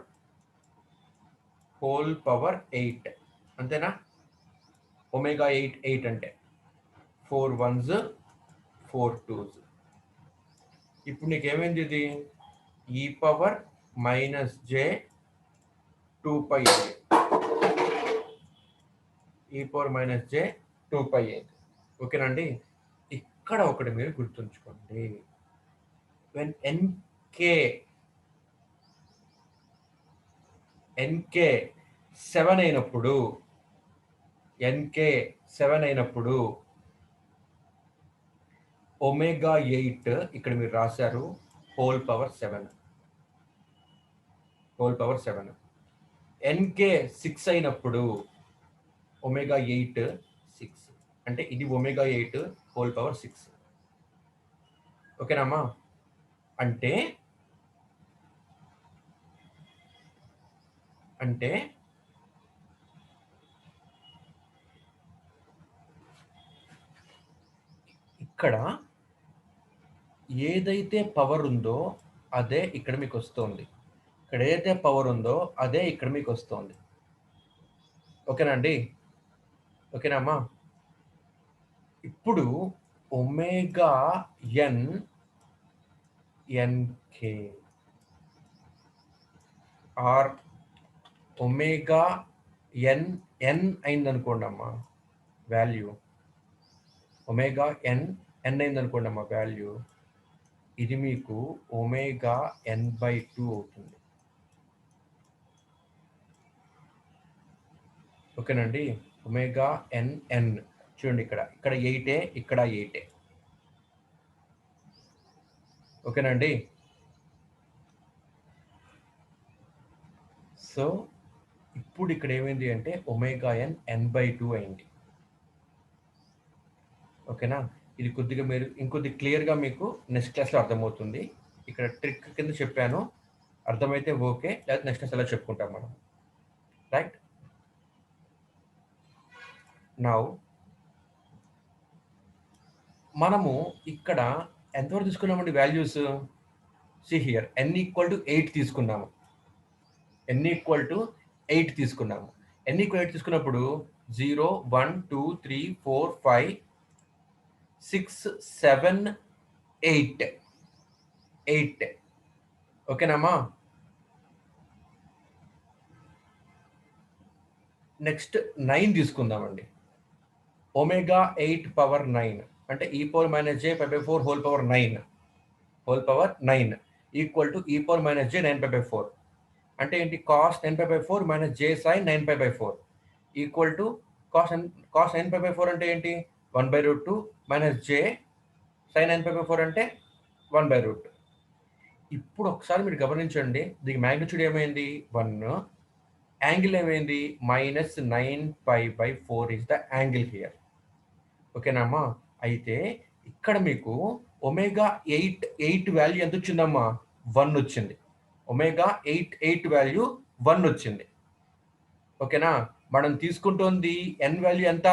హోల్ పవర్ 8 అంతేనా? ఒమేగా 8 అంటే 4 1s 4 2s. ఇప్పుడు నీకు ఏమైంది? ఇది e⁻j2π అయింది. ఓకేనండి. ఇక్కడ ఒకటి మీరు గుర్తుంచుకోండి. వెన్ ఎన్కే 7 అయినప్పుడు ఒమేగా 8 ఇక్కడ మీరు రాశారు హోల్ పవర్ 7. ఎన్కే 6 అయినప్పుడు ఒమేగా 8 6 అంటే ఇది ఒమేగా 8 హోల్ పవర్ 6. ఓకేనమ్మా. అంటే ఇక్కడ ఏదైతే పవర్ ఉందో అదే ఇక్కడ మీకు వస్తుంది. ఇక్కడ ఏదైతే పవర్ ఉందో అదే ఇక్కడ మీకు వస్తుంది. ఓకేనండి. ఓకేనమ్మా. ఇప్పుడు omega n k or omega n అయిందనుకోండి అమ్మా వాల్యూ. ఒమేగా ఎన్ అయిందనుకోండి అమ్మా వాల్యూ. ఇది మీకు ఒమేగా n/2 అవుతుంది. ఓకేనండి. ఒమేగా n చూడండి ఇక్కడ 8 ఇక్కడ 8. ఓకేనండి. సో ఇప్పుడు ఇక్కడ ఏమైంది అంటే ఒమేగా n/2 అయింది. ఓకేనా. ఇది కొద్దిగా మీరు ఇంకొద్ది క్లియర్గా మీకు నెక్స్ట్ క్లాస్లో అర్థమవుతుంది. ఇక్కడ ట్రిక్ కింద చెప్పాను. అర్థమైతే ఓకే, లేకపోతే నెక్స్ట్ క్లాస్ ఎలా చెప్పుకుంటాం మనం. రైట్. నౌ మనము ఇక్కడ ఎంతవరకు తీసుకున్నామండి వాల్యూస్? సి హియర్ n = 8 తీసుకున్నాము. n = 8 తీసుకున్నాము. n = 8 తీసుకున్నప్పుడు 0 1 2 3 4 5 6 7 8. ఓకేనమ్మా. నెక్స్ట్ 9 తీసుకుందామండి. ఒమేగా 8 పవర్ 9 అంటే e⁻j π/4 whole power 9 equal to e⁻j 9π/4. అంటే ఏంటి, cos 9π/4 minus j sine 9π/4 equal to cos 9π/4 అంటే ఏంటి, 1/√2 మైనస్ జే సైన్ 9π/4 అంటే 1/√2. ఇప్పుడు ఒకసారి మీరు గమనించండి, దీనికి మ్యాగ్నిట్యూడ్ ఏమైంది 1, యాంగిల్ ఏమైంది minus 9π/4 is the angle here. ఓకేనమ్మా. అయితే ఇక్కడ మీకు ఒమేగా 8 వాల్యూ ఎంత వచ్చిందమ్మా, 1 వచ్చింది. ఒమేగా 8 వాల్యూ 1 వచ్చింది. ఓకేనా. మనం తీసుకుంటుంది ఎన్ వాల్యూ ఎంత,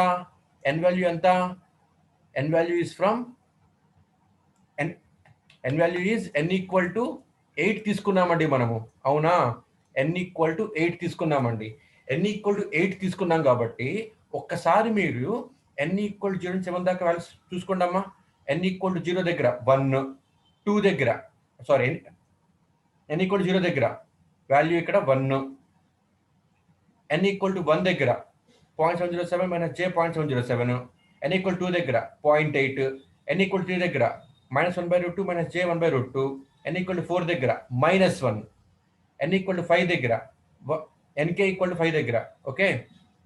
ఎన్ వాల్యూ ఎంత, n value is from n value is n equal to 8 తీసుకున్నామండి మనము, అవునా. ఎన్ ఈక్వల్ టు 8 తీసుకున్నామండి. ఎన్ ఈక్వల్ టు 8 తీసుకున్నాం కాబట్టి ఒక్కసారి మీరు ఎన్ ఈక్వల్ టు 0 నుంచి 7 దాకా వాల్యూస్ చూసుకోండి అమ్మా. ఎన్ ఈక్వల్ టు 0 దగ్గర 1, 2 దగ్గర సారీ ఎన్ ఈక్వల్ టు 0 దగ్గర వాల్యూ ఇక్కడ 1, ఎన్ ఈక్వల్ టు 1 దగ్గర 0.707 మైనస్ జే 0.707, ఎన్ ఈక్వల్ 2 దగ్గర 0.8, ఎన్ ఈక్వల్ 3 దగ్గర -1/√2 మైనస్ జే 1/√2, ఎన్ ఈక్వల్ 4 దగ్గర -1, ఎన్ ఈక్వల్ 5 దగ్గర ఎన్కే ఈక్వల్ 5 దగ్గర ఓకే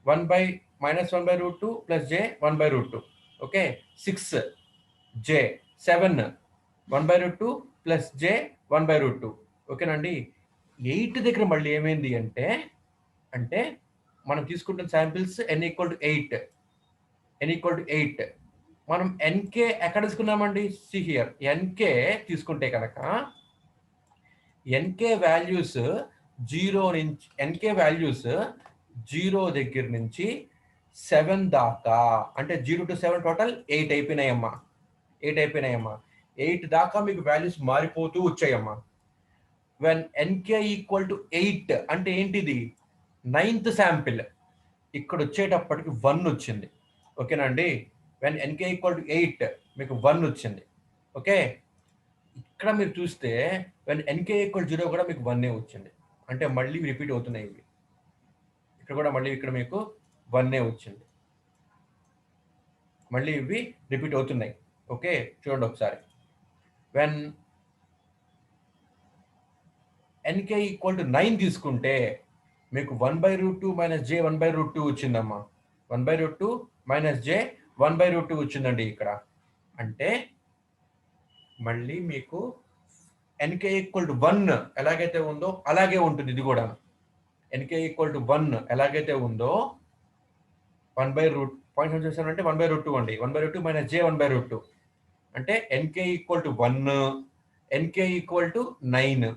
1/-1/√2 ప్లస్ జే 1/√2 ఓకే 6 జే 7 1/√2 ప్లస్ జే 1/√2 ఓకేనండి. 8 దగ్గర మళ్ళీ ఏమైంది అంటే మనం తీసుకుంటున్న శాంపిల్స్ ఎన్ ఈక్వల్ టు 8 మనం ఎన్కే ఎక్కడ తీసుకున్నామండి, సి హియర్ ఎన్కే తీసుకుంటే కనుక ఎన్కే వాల్యూస్ 0 నుంచి ఎన్కే వాల్యూస్ 0 దగ్గర నుంచి 7 దాకా అంటే 0 to 7 టోటల్ 8 అయిపోయినాయమ్మా. 8 దాకా మీకు వాల్యూస్ మారిపోతూ వచ్చాయమ్మా. వెన్ ఎన్కే ఈక్వల్ టు 8 అంటే ఏంటిది, 9th శాంపిల్ ఇక్కడ వచ్చేటప్పటికి 1 వచ్చింది. ఓకేనా అండి. వెన్ ఎన్కే ఈక్వల్ టు 8 మీకు 1 వచ్చింది. ఓకే. ఇక్కడ మీరు చూస్తే వెన్ ఎన్కే ఈక్వల్ 0 కూడా మీకు 1 వచ్చింది. అంటే మళ్ళీ రిపీట్ అవుతున్నాయి ఇవి. ఇక్కడ కూడా మళ్ళీ ఇక్కడ మీకు 1 వచ్చింది. మళ్ళీ ఇవి రిపీట్ అవుతున్నాయి. ఓకే చూడండి ఒకసారి. వెన్ ఎన్కే ఈక్వల్ టు 9 తీసుకుంటే మీకు 1/√2 మైనస్ జే 1/√2 వచ్చిందమ్మా. 1/√2 మైనస్ జే 1/√2 వచ్చిందండి ఇక్కడ. అంటే మళ్ళీ మీకు ఎన్కే ఈక్వల్ టు 1 ఎలాగైతే ఉందో అలాగే ఉంటుంది ఇది కూడా. ఎన్కే ఈక్వల్ టు 1 ఎలాగైతే ఉందో 1/√0.7 అంటే 1/√2 అండి. 1/√2 మైనస్ జే 1/√2 అంటే NK equal to 1, NK equal to 9.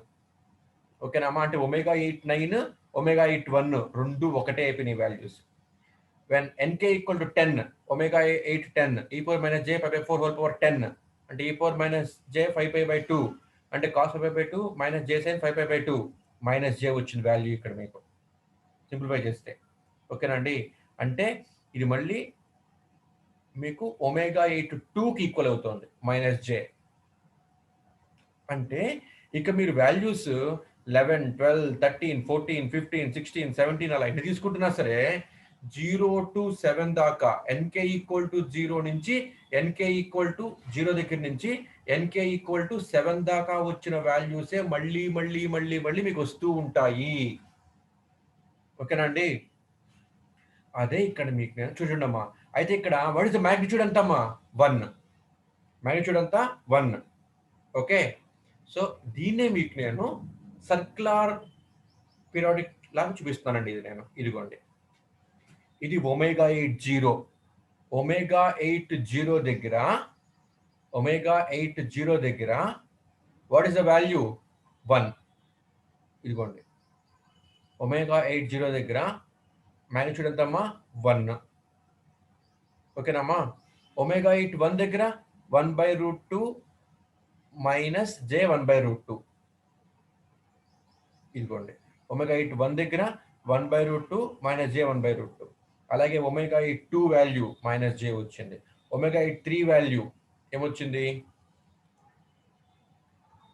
ఓకేనమ్మా. అంటే ఒమేగా 8 9, ఒమేగా 8 1 రెండు ఒకటే అయిపోయినాయి values. When n k equal to 10, omega 8 10, e power minus J 5/4 whole power 10 అంటే e power మైనస్ జే 5π/2 అంటే cos 5π/2 minus j sign 5π/2 minus జే వచ్చింది వాల్యూ ఇక్కడ మీకు సింప్లిఫై చేస్తే. ఓకేనండి. అంటే ఇది మళ్ళీ మీకు ఒమేగా 8 2కి ఈక్వల్ అవుతుంది మైనస్ జే. అంటే ఇక మీరు వాల్యూస్ 11 12 13 14 15 16 17 అలా ఎన్ని తీసుకుంటున్నా సరే 0 to 7 దాకా ఎన్కే ఈక్వల్ టు 0 నుంచి ఎన్కే ఈక్వల్ టు 0 దగ్గర నుంచి ఎన్కే ఈక్వల్ టు 7 దాకా వచ్చిన వాల్యూసే మళ్ళీ మళ్ళీ మళ్ళీ మళ్ళీ మీకు వస్తూ ఉంటాయి. ఓకేనండి. అదే ఇక్కడ మీకు నేను చూడండి అమ్మా. అయితే ఇక్కడ వాట్ ఇస్ ద మ్యాగ్నిట్యూడ్ ఎంతమ్మా, 1. మ్యాగ్నిట్యూడ్ అంతా 1. ఓకే. సో దీన్నే మీకు నేను సర్క్యులర్ పీరియాడిక్ లాగా చూపిస్తున్నానండి. ఇది నేను ఇదిగోండి, ఇది ఒమేగా 8 0. ఒమేగా 8 0 దగ్గర వాట్ ఈస్ ద వాల్యూ 1. ఇదిగోండి ఒమేగా 8 0 దగ్గర మ్యాగ్నిట్యూడ్ ఎంతమ్మా 1. ఓకేనమ్మా. ఒమేగా 8 1 దగ్గర 1/√2 మైనస్ జే 1/√2. ఇదిగోండి ఒమేగా 8 1 దగ్గర 1/√2 మైనస్ జే 1/√2. అలాగే ఒమేగా 8 2 వాల్యూ మైనస్ జే వచ్చింది. ఒమేగా 8 3 వాల్యూ ఏమొచ్చింది,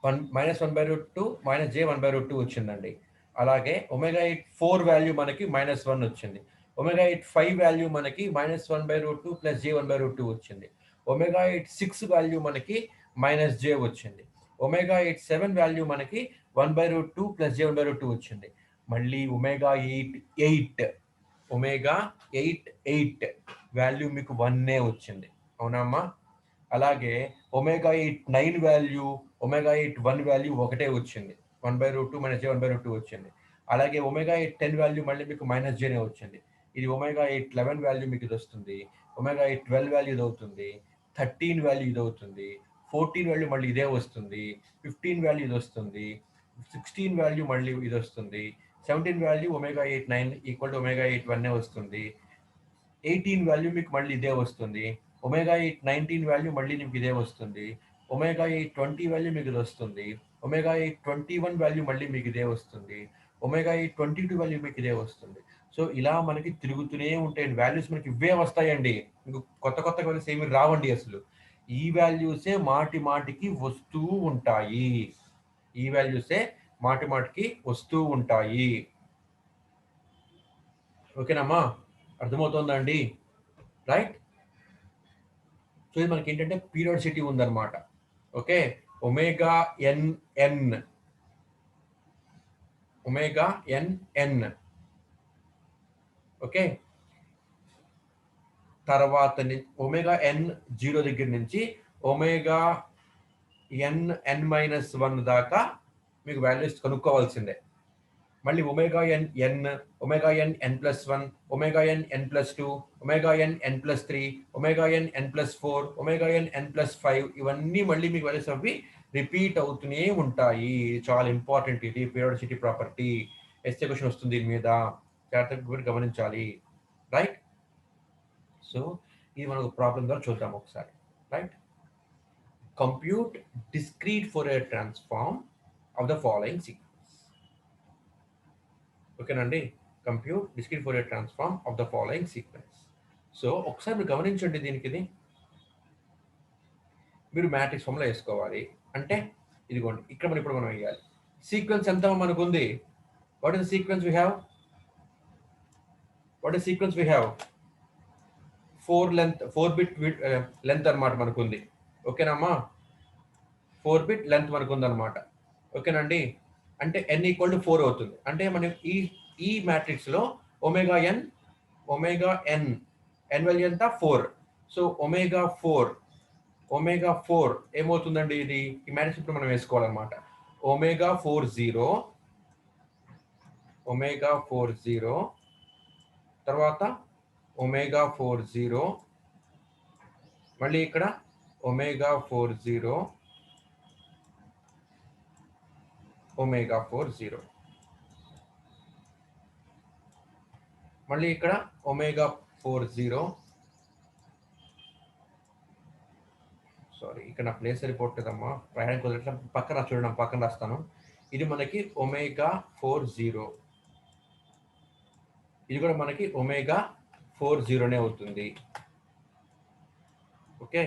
-1/√2 మైనస్ జే 1/√2 వచ్చిందండి. అలాగే ఒమేగా 8 4 వాల్యూ మనకి -1 వచ్చింది. ఒమేగా 8 5 వాల్యూ మనకి -1/√2 ప్లస్ జే 1/√2 వచ్చింది. ఒమేగా 8 6 వాల్యూ మనకి మైనస్ జే వచ్చింది. ఒమేగా 8 7 వాల్యూ మనకి 1/√2 ప్లస్ జే 1/√2 వచ్చింది. మళ్ళీ ఒమేగా 8 ఒమేగా 8 వాల్యూ మీకు 1 వచ్చింది, అవునమ్మా? అలాగే ఒమేగా 9 వాల్యూ, ఒమేగా 1 వాల్యూ ఒకటే వచ్చింది, 1/√2 మైనస్ జే 1/√2 వచ్చింది. అలాగే ఒమేగా 10 వాల్యూ మళ్ళీ మీకు మైనస్ జేనే వచ్చింది. ఇది ఒమేగా 11 వాల్యూ మీకు ఇది వస్తుంది, ఒమేగా 12 వాల్యూ ఇది అవుతుంది, 13 వాల్యూ ఇది అవుతుంది, 14 వాల్యూ మళ్ళీ ఇదే వస్తుంది, 15 వాల్యూ ఇది వస్తుంది, 16 వాల్యూ మళ్ళీ ఇది వస్తుంది, 17 value omega 9 equal to omega 1 వస్తుంది, 18 వాల్యూ మీకు మళ్ళీ ఇదే వస్తుంది, ఒమేగా 19 వాల్యూ మళ్ళీ మీకు ఇదే వస్తుంది, ఒమేగా 20 వాల్యూ మీకు ఇది వస్తుంది, ఒమేగా 21 వాల్యూ మళ్ళీ మీకు ఇదే వస్తుంది, ఒమేగా 22 వాల్యూ మీకు ఇదే వస్తుంది. సో ఇలా మనకి తిరుగుతూనే ఉంటాయి వాల్యూస్, మనకి ఇవే వస్తాయండి, మీకు కొత్త కొత్త వాల్యూస్ ఏమి రావండి అసలు. ఈ వాల్యూసే మాటి మాటికి వస్తూ ఉంటాయి, ఈ వాల్యూసే మాటి మాటికి వస్తూ ఉంటాయి. ఓకేనమ్మా, అర్థమవుతుందా అండి? రైట్. సో ఇది మనకి ఏంటంటే పీరియాడిసిటీ ఉందన్నమాట. Okay, omega n omega n okay, తర్వాత ఒమేగా ఎన్ 0 దగ్గర నుంచి ఒమేగా n-1 దాకా మీకు వాల్యూస్ కనుక్కోవాల్సిందే. మళ్ళీ omega n omega n+1 omega n+2 omega n+3 omega n+4 omega n+5 ఇవన్నీ మళ్ళీ మీకు వాల్యూస్ అవి రిపీట్ అవుతూనే ఉంటాయి. చాలా ఇంపార్టెంట్ ఇది పీరియాడిసిటీ ప్రాపర్టీ. ఎస్ఏ క్వశ్చన్ వస్తుంది దీని మీద, జాగ్రత్తగా గమనించాలి. రైట్. సో ఇది మనం ప్రాబ్లం ద్వారా చూద్దాం ఒకసారి. Right. Compute discrete Fourier transform of the following sequence. ఓకేనండి, compute discrete Fourier transform of the following sequence. So ఒకసారి మీరు గమనించండి, దీనికి ఇది మీరు మ్యాట్రిక్స్ ఫామ్లో వేసుకోవాలి. అంటే ఇదిగోండి, ఇక్కడ మనం ఇప్పుడు వేయాలి. సీక్వెన్స్ ఎంత మనకు ఉంది? What is the sequence we have? What is sequence we have? 4 bit length అనమాట మనకు ఉంది. ఓకేనమ్మా, 4 బిట్ లెంత్ మనకు ఉందన్నమాట. ఓకేనండి, అంటే n ఈక్వల్ టు 4 అవుతుంది. అంటే మనం ఈ మ్యాట్రిక్స్ లో ఒమేగా ఎన్ వాల్యూ ఎంత? 4. సో ఒమేగా 4 ఏమవుతుందండి? ఇది ఈ మ్యాట్రిక్స్ ఇప్పుడు మనం వేసుకోవాలన్నమాట. ఒమేగా 40 తర్వాత ఒమేగా 40 మళ్ళీ ఇక్కడ ఒమేగా 40 మళ్ళీ ఇక్కడ ఒమేగా 40. సారీ, ఇక్కడ నా ప్లేస్ సరిపోతుందమ్మా, ప్రయాణం కుదరట్లా. పక్కన చూడడం, పక్కన రాస్తాను. ఇది మనకి ఒమేగా 40, ఇది కూడా మనకి ఒమేగా 40 అవుతుంది. ఓకే,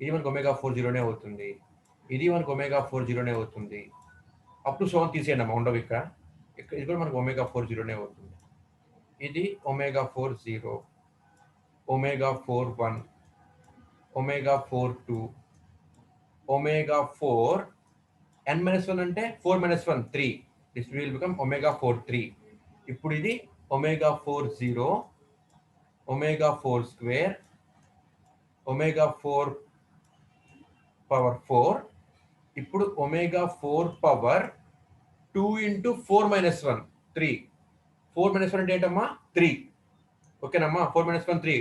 ఇది మనకు ఒమేగా 40 అవుతుంది, ఇది మనకు ఒమేగా 40 అవుతుంది. అప్ టు 7 తీసేయండి అమ్మా, ఉండవు ఇక్కడ. ఇది కూడా మనకు ఒమేగా 40 అవుతుంది. ఇది omega 40, omega 41, omega 42, omega 4, n-1 అంటే 4-1 3. This will become omega 43. ఇప్పుడు ఇది omega 40, omega 4 square, omega 4 power 4. ఇప్పుడు ఒమేగా 4 పవర్ 2 ఇంటూ 4-1 3. 4-1 అంటే ఏంటమ్మా? 3. ఓకేనమ్మా, 4-1 3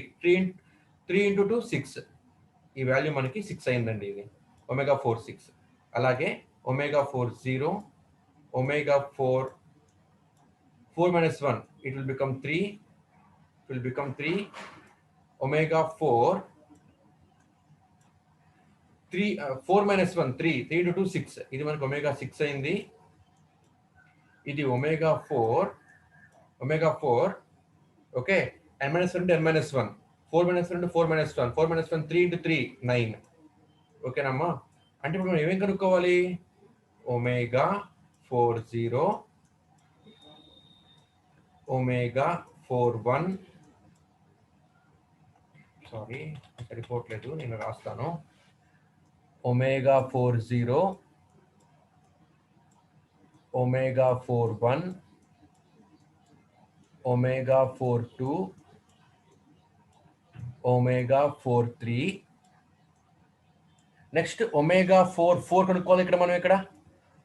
ఇంటూ 2 6. ఈ వాల్యూ మనకి 6 అయిందండి. ఇది ఒమేగా 4 6. అలాగే omega 40, omega 4-1 it will become 3, omega 4-1 3 into 2 6. ఇది మనకి ఒమేగా 6 అయింది. ఇది ఒమేగా 4 ఓకే, n-1 అంటే n-1, 4-1 అంటే 4-1, 4-1 3 ఇంటూ 3 9. ఓకేనమ్మా, అంటే ఇప్పుడు మనం ఏమేం కనుక్కోవాలి? ఒమేగా 40, ఒమేగా 41, సారీ సరిపోవట్లేదు, నేను రాస్తాను. Omega 40, omega 41, omega 4 2 omega 4 3 next omega 4 కనుక్కోవాలి. ఇక్కడ మనం ఇక్కడ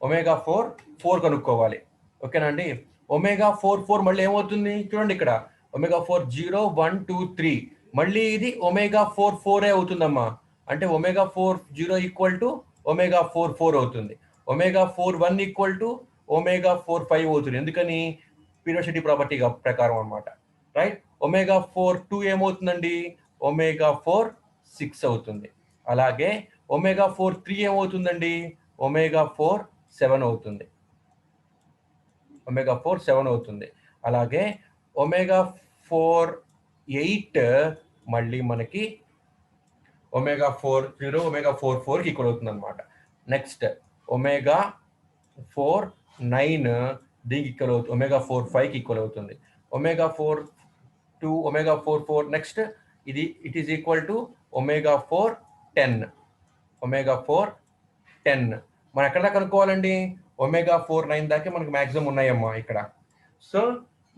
ఒమేగా 4 కనుక్కోవాలి. ఓకేనా అండి. ఒమేగా 4 మళ్ళీ ఏమవుతుంది చూడండి ఇక్కడ ఒమేగా 4 0 1 2 3 మళ్ళీ ఇది ఒమేగా 4 అవుతుందమ్మా. అంటే ఒమేగా 4 0 ఈక్వల్ టు ఒమేగా 4 అవుతుంది. ఒమేగా 4 1 ఈక్వల్ టు ఒమేగా 4 5 అవుతుంది. ఎందుకని పీరియాడిసిటీ ప్రాపర్టీ ప్రకారం అన్నమాట. రైట్. ఒమేగా 4 2 ఏమవుతుందండి ఒమేగా 4 6 అవుతుంది. అలాగే ఒమేగా 4 3 ఏమవుతుందండి ఒమేగా 4 7 అవుతుంది. ఒమేగా 4 7 అవుతుంది. అలాగే ఒమేగా 4 8 మళ్ళీ మనకి ఒమేగా 4 0 ఒమేగా 4 ఈక్వల్ అవుతుంది అనమాట. నెక్స్ట్ ఒమేగా 4 9 దీనికి ఈక్వల్ అవుతుంది. ఒమేగా 4 5కి ఈక్వల్ అవుతుంది. ఒమేగా 4 2 ఒమేగా 4 నెక్స్ట్ ఇది it is equal to omega 4 10 omega 4 10 మనం ఎక్కడ దాకా కనుక్కోవాలండి ఒమేగా 4 9 దాకా మనకి మాక్సిమం ఉన్నాయమ్మా ఇక్కడ. సో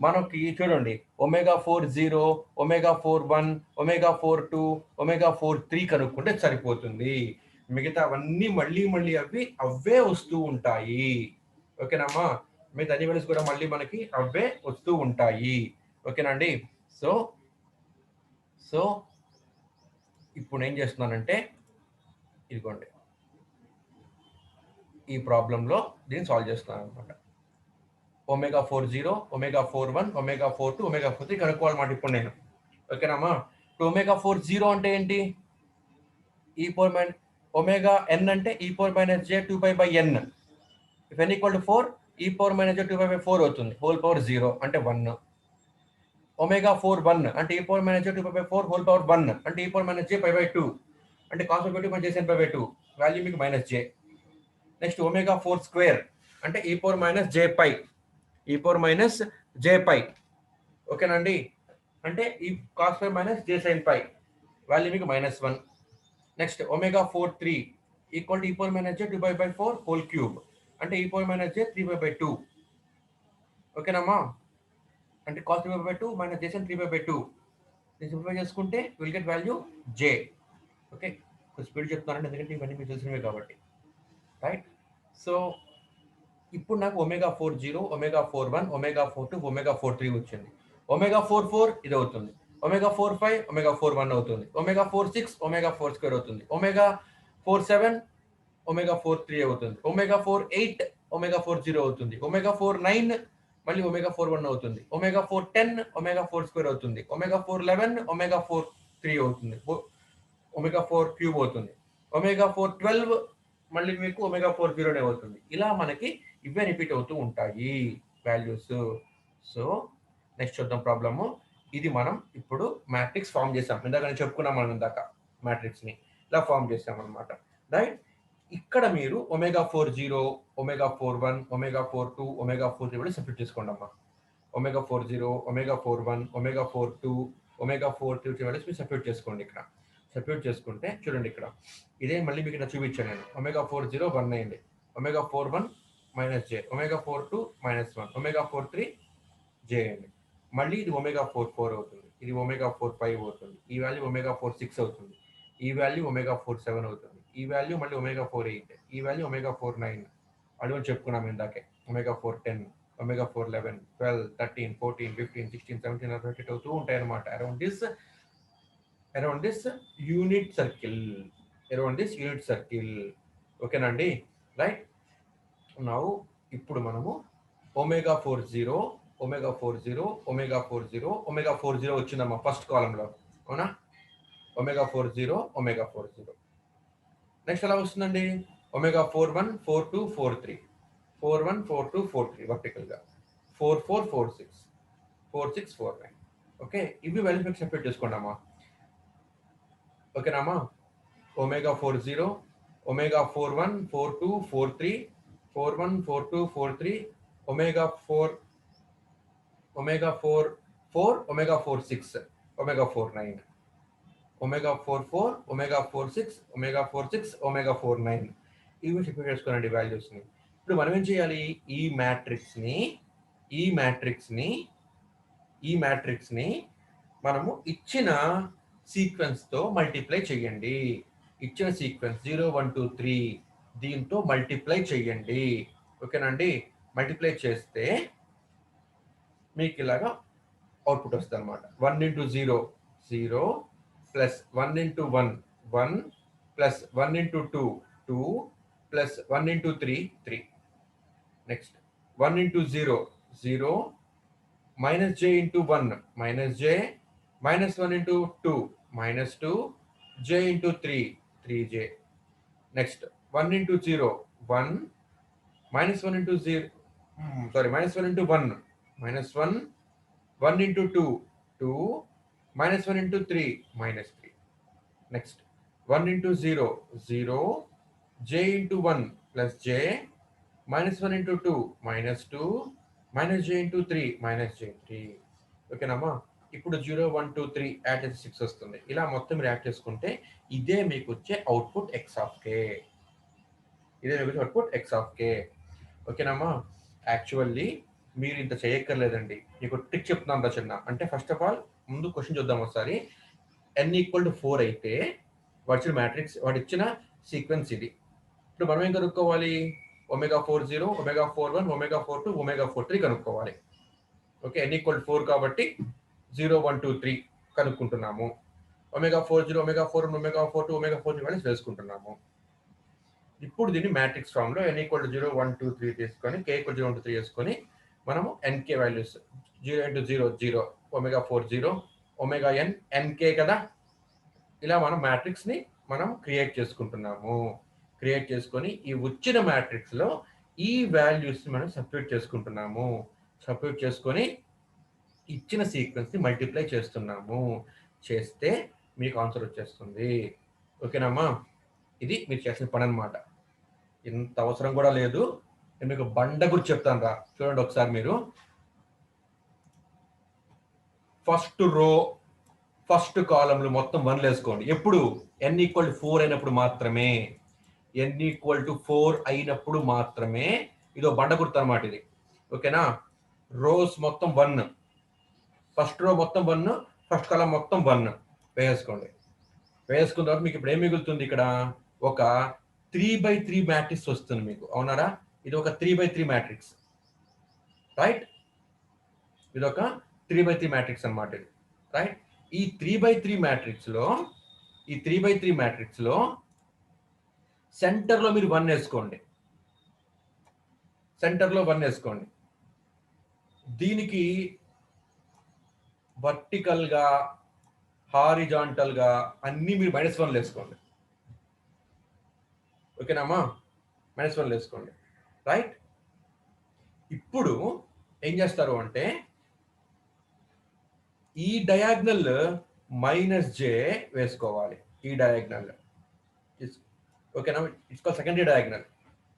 మనకి చూడండి ఒమేగా 4 0 ఒమేగా 4 1 ఒమేగా 4 2 ఒమేగా 4 3 కనుక్కుంటే సరిపోతుంది. మిగతా అవన్నీ మళ్ళీ అవే వస్తూ ఉంటాయి. ఓకేనమ్మా. మిగతా అన్ని వాల్యూస్ కూడా మళ్ళీ మనకి అవే వస్తూ ఉంటాయి. ఓకేనండి. సో ఇప్పుడు ఏం చేస్తున్నానంటే ఇదిగోండి ఈ ప్రాబ్లంలో దీన్ని సాల్వ్ చేస్తున్నాను అనమాట. ఒమేగా 4 0 ఒమేగా 4 1 ఒమేగా 4 2 ఒమేగా 4 3 కనుక్కోవాలన్నమాట ఇప్పుడు నేను. ఓకేనమ్మా. ఒమేగా 4 0 అంటే ఏంటి ఈ పవర్ మైనస్ ఒమేగా n అంటే e power minus j 2 π by n. If n equal to 4 e power minus j 2 π by 4 అవుతుంది. హోల్ పవర్ 0 అంటే 1. ఒమేగా 4 1 అంటే e power minus j 2 π by 4 whole power 1 అంటే e power minus j π by 2 అంటే cos π by 2 j sin π by 2 value మీకు minus j. Next omega 4 square అంటే e power minus j π ఈ power minus j π. ఓకేనండి. అంటే ఈ cos π minus j sin π value మీకు minus 1. Next omega 4 3 equal to e power minus j 2 π by 4 whole cube అంటే e power minus j 3 π by 2. ఓకేనమ్మా. అంటే cos 3 π by 2 minus j sin 3 π by 2 దీన్ని simplify చేసుకుంటే will get value j. Okay. కొంచెం speed చెప్తున్నానండి ఎందుకంటే ఇవన్నీ మీకు తెలిసినవే కాబట్టి. రైట్. సో ఇప్పుడు నాకు ఒమేగా 4 0 ఒమేగా 4 1 ఒమేగా 4 2 ఒమేగా 4 3 వచ్చింది. ఒమేగా 4 4 ఇది అవుతుంది. ఒమేగా 4 5 ఒమేగా 4 1 అవుతుంది. ఒమేగా 4 6 ఒమేగా 4 స్క్వేర్ అవుతుంది. ఒమేగా 4 7 ఒమేగా 4 3 అవుతుంది. ఒమేగా 4 8 ఒమేగా 4 0 అవుతుంది. ఒమేగా 4 9 మళ్ళీ ఒమేగా 4 1 అవుతుంది. ఒమేగా 4 10 ఒమేగా 4 స్క్వేర్ అవుతుంది. ఒమేగా 4 11 ఒమేగా 4 3 అవుతుంది. ఒమేగా 4 క్యూబ్ అవుతుంది. ఒమేగా 4 12 మళ్ళీ మీకు ఒమేగా 4 0 అవుతుంది. ఇలా మనకి ఇవే రిపీట్ అవుతూ ఉంటాయి వాల్యూస్. సో నెక్స్ట్ చూద్దాం ప్రాబ్లము. ఇది మనం ఇప్పుడు మ్యాట్రిక్స్ ఫామ్ చేసాం. ఇందాక నేను చెప్పుకున్నాం మనం ఇందాక మ్యాట్రిక్స్ ని ఇలా ఫామ్ చేసాం అనమాట. రైట్. ఇక్కడ మీరు omega 4 0 omega 4 1 omega 4 2 omega 4 3 separate చేసుకోండి అమ్మా. Omega 4 0 omega 4 1 omega 4 2 omega 4 3 values మీరు సెపరేట్ చేసుకోండి. ఇక్కడ సెపరేట్ చేసుకుంటే చూడండి ఇక్కడ ఇదే మళ్ళీ మీకు ఇక్కడ చూపించాను నేను. ఒమేగా 4 0 1 అయింది. Omega 4 1 minus j omega 4 2 minus 1 omega 4 3 j అయింది. మళ్ళీ ఇది ఒమేగా 4 4 అవుతుంది. ఇది ఒమేగా 4 5 అవుతుంది. ఈ వాల్యూ ఒమేగా 4 6 అవుతుంది. ఈ వాల్యూ ఒమేగా 4 7 అవుతుంది. ఈ వాల్యూ మళ్ళీ ఒమేగా 4 8 ఈ వాల్యూ ఒమేగా 4 9 అడుగు చెప్పుకున్నాం ఇందాకే. ఒమేగా 4 10 ఒమేగా 4 11 12 13 14 15 16 17 38 అవుతూ ఉంటాయి అన్నమాట. Around this unit circle. ఓకేనండి. రైట్. నౌ ఇప్పుడు మనము ఒమేగా 4 0 ఒమేగా 4 0 ఒమేగా 4 0 ఒమేగా 4 0 వచ్చిందమ్మా ఫస్ట్ కాలంలో. అవునా. ఒమేగా 4 0 ఒమేగా 4 0 నెక్స్ట్ ఎలా వస్తుందండి ఒమేగా 4 1 4 2 4 3 4 1 4 2 4 3 వర్టికల్ గా 4 4 4 6 4 6 4 9. ఓకే. ఇవి వాల్యూస్ సెపరేట్ చేసుకోండి అమ్మా. ఓకేనామా. Omega 4 0 omega 4 1 4 2 4 3 4 1 4 2 4 3 omega 4 omega 4 4 omega 4 6 omega 4 9 omega 4 4 omega 4 6 omega 4 6 omega 4 9 ఇవి సెపరేట్ చేసుకోండి వాల్యూస్ ని. ఇప్పుడు మనం ఏం చేయాలి ఈ మ్యాట్రిక్స్ ని ఈ మ్యాట్రిక్స్ ని మనము ఇచ్చిన సీక్వెన్స్ తో మల్టిప్లై చేయండి. ఇచ్చిన సీక్వెన్స్ 0 1 2 3 దీంతో మల్టిప్లై చేయండి. ఓకేనండి. మల్టిప్లై చేస్తే మీకు ఇలాగా అవుట్పుట్ వస్తుంది అనమాట. 1 into 0 0 plus 1 into 1 1 plus 1 into 2 2 plus 1 into 3 3. Next 1 into 0 0 minus j into 1 minus j minus 1 into 2 minus 2 j into 3 3j. Next 1 into 0 1 minus 1 into 0 sorry minus 1 into 1 minus 1 1 into 2 2 minus 1 into 3 minus 3. Next 1 into 0 0 j into 1 plus j minus 1 into 2 minus 2 minus j into 3 minus j 3. ఓకేనమ్మా. ఇప్పుడు 0 1 2 3 add చేసి 6 వస్తుంది. ఇలా మొత్తం add చేసుకుంటే ఇదే మీకు వచ్చే అవుట్పుట్ ఎక్స్ ఆఫ్ కే. ఇదే మీకు వచ్చే అవుట్పుట్ ఎక్స్ ఆఫ్ కే. ఓకేనమ్మా. యాక్చువల్లీ మీరు ఇంత చేయక్కర్లేదండి. మీకు ట్రిక్ చెప్తున్నాను రా చిన్న. అంటే ఫస్ట్ ఆఫ్ ఆల్ ముందు క్వశ్చన్ చూద్దాం ఒకసారి. n ఈక్వల్ టు 4 అయితే వాడి మ్యాట్రిక్స్ వాడు ఇచ్చిన సీక్వెన్స్ ఇది. ఇప్పుడు మనం ఏం కనుక్కోవాలి? ఒమేగా 40 ఒమేగా 41 ఒమేగా 42 ఒమేగా 43 కనుక్కోవాలి. ఓకే, n ఈక్వల్ 4 కాబట్టి 0 1 2 3 కనుక్కుంటున్నాము. ఒమేగా 40 ఒమేగా 41 ఒమేగా 42 ఒమేగా 43 వాల్యూస్ వేసుకుంటున్నాము. ఇప్పుడు దీన్ని మ్యాట్రిక్స్ ఫామ్ లో n ఈక్వల్ 0 1 2 3 తీసుకొని k ఈక్వల్ 0 1 2 3 చేసుకొని మనము nk values 0 into 0 0 omega 40 omega n nk కదా. ఇలా మనం మ్యాట్రిక్స్ ని మనం క్రియేట్ చేసుకుంటున్నాము. క్రియేట్ చేసుకొని ఈ వచ్చిన మ్యాట్రిక్స్ లో ఈ వాల్యూస్ మనం సబ్స్టిట్యూట్ చేసుకుంటున్నాము. సబ్స్టిట్యూట్ చేసుకొని ఇచ్చిన సీక్వెన్స్ ని మల్టిప్లై చేస్తున్నాము. చేస్తే మీకు ఆన్సర్ వచ్చేస్తుంది. ఓకేనమ్మా. ఇది మీరు చేసిన పని అనమాట. ఇంత అవసరం కూడా లేదు. నేను మీకు బండ గురించి చెప్తాను రా. చూడండి ఒకసారి మీరు. ఫస్ట్ రో ఫస్ట్ కాలంలో మొత్తం 1 వేసుకోండి. ఎప్పుడు n ఈక్వల్ 4 అయినప్పుడు మాత్రమే. n ఈక్వల్ టు 4 అయినప్పుడు మాత్రమే. ఇదో బండ గుర్తు అనమాట ఇది. ఓకేనా. రోస్ మొత్తం 1, ఫస్ట్ రో మొత్తం 1, ఫస్ట్ కాలం మొత్తం 1 వేసుకోండి. వేసుకున్న తర్వాత మీకు ఇప్పుడు ఏం మిగులుతుంది? ఇక్కడ ఒక 3/3 మ్యాట్రిక్స్ వస్తుంది మీకు. అవునారా? ఇది ఒక 3/3 మ్యాట్రిక్స్, రైట్? ఇది ఒక 3/3 మ్యాట్రిక్స్ అనమాట ఇది, రైట్? ఈ 3/3 మ్యాట్రిక్స్ లో సెంటర్ లో మీరు 1 వేసుకోండి. సెంటర్ లో 1 వేసుకోండి. దీనికి వర్టికల్ గా హారిజాంటల్ గా అన్ని మీరు -1 వేసుకోండి. ఓకేనామా? -1 వేసుకోండి, రైట్? ఇప్పుడు ఏం చేస్తారు అంటే ఈ డయాగ్నల్ -j వేసుకోవాలి. ఈ డయాగ్నల్, ఓకేనా? It's called secondary diagonal.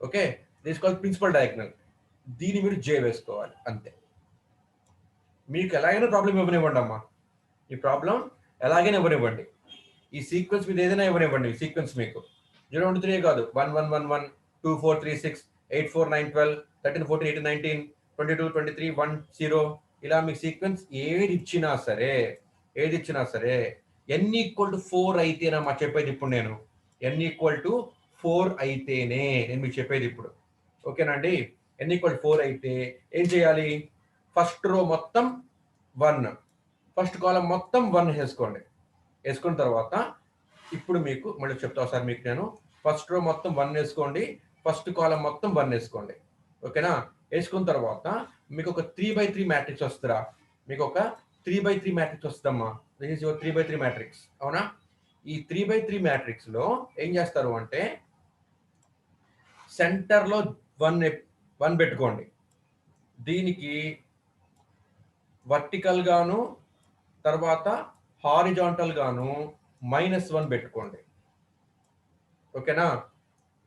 Okay, this called principal diagonal. దీన్ని మీరు j వేసుకోవాలి, అంతే. మీకు ఎలాగైనా ప్రాబ్లం ఇవ్వనివ్వండి అమ్మా. ఈ ప్రాబ్లం ఎలాగైనా ఇవ్వనివ్వండి. ఈ సీక్వెన్స్ మీద ఏదైనా ఇవ్వనివ్వండి. సీక్వెన్స్ మీకు 0 1 3 కాదు, 1 1 1 1 2 4 3 6 8 4 9 12 13 14 18 19 22 23 1 0 ఇలా మీకు సీక్వెన్స్ ఏది ఇచ్చినా సరే n ఈక్వల్ టు 4 అయితేనమ్మా చెప్పేది. ఇప్పుడు నేను n ఈక్వల్ టు 4 అయితేనే నేను మీకు చెప్పేది ఇప్పుడు. ఓకేనండి. n ఈక్వల్ 4 అయితే ఏం చేయాలి? ఫస్ట్ రో మొత్తం 1, ఫస్ట్ కాలం మొత్తం 1 వేసుకోండి. వేసుకున్న తర్వాత ఇప్పుడు మీకు మళ్ళీ చెప్తా సార్. మీకు నేను ఫస్ట్ రో మొత్తం 1 వేసుకోండి, ఫస్ట్ కాలం మొత్తం 1 వేసుకోండి. ఓకేనా? వేసుకున్న తర్వాత మీకు ఒక 3/3 మ్యాట్రిక్స్ వస్తుందా? మీకు ఒక 3/3 మ్యాట్రిక్స్ వస్తుందమ్మా. This is your 3/3 matrix. అవునా? ఈ 3/3 మ్యాట్రిక్స్ లో ఏం చేస్తారు అంటే సెంటర్ లో 1 పెట్టుకోండి. దీనికి వర్టికల్ గాను తర్వాత హారిజాంటల్ గాను -1 పెట్టుకోండి. ఓకేనా?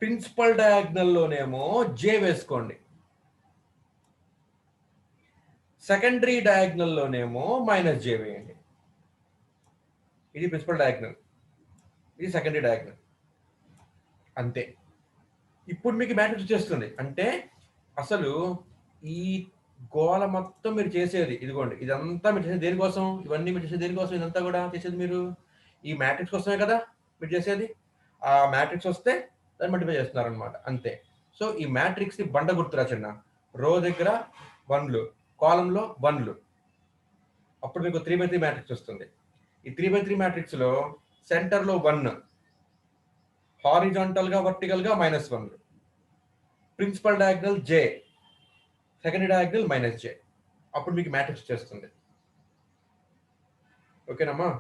ప్రిన్సిపల్ డయాగ్నల్ లోనేమో j వేసుకోండి. సెకండరీ డయాగ్నల్ లోనేమో -j వేయండి. ఇది ప్రిన్సిపల్ డయాగ్నల్, ఇది సెకండరీ డయాగ్నల్, అంతే. ఇప్పుడు మీకు మ్యాట్రిక్స్ వచ్చేస్తుంది. అంటే అసలు ఈ గోల మొత్తం మీరు చేసేది ఇదిగోండి, ఇదంతా మీరు చేసేది దేనికోసం, ఇవన్నీ మీరు చేసేది దేనికోసం, ఇదంతా కూడా చేసేది మీరు ఈ మ్యాట్రిక్స్ కోసమే కదా మీరు చేసేది. ఆ మ్యాట్రిక్స్ వస్తే దాన్ని మల్టిప్లై చేస్తున్నారు అనమాట, అంతే. సో ఈ మ్యాట్రిక్స్ ని బండ గుర్తురా చిన్న, రో దగ్గర 1లు, కాలంలో 1లు, అప్పుడు మీకు 3x3 మ్యాట్రిక్స్ వస్తుంది. ఈ 3x3 మ్యాట్రిక్స్ లో సెంటర్ లో 1, హారిజాంటల్ గా వర్టికల్ గా -1, principal diagonal J, second diagonal -J, అప్పుడు మీకు మ్యాట్రిక్స్ వచ్చేస్తుంది. ఓకేనమ్మా,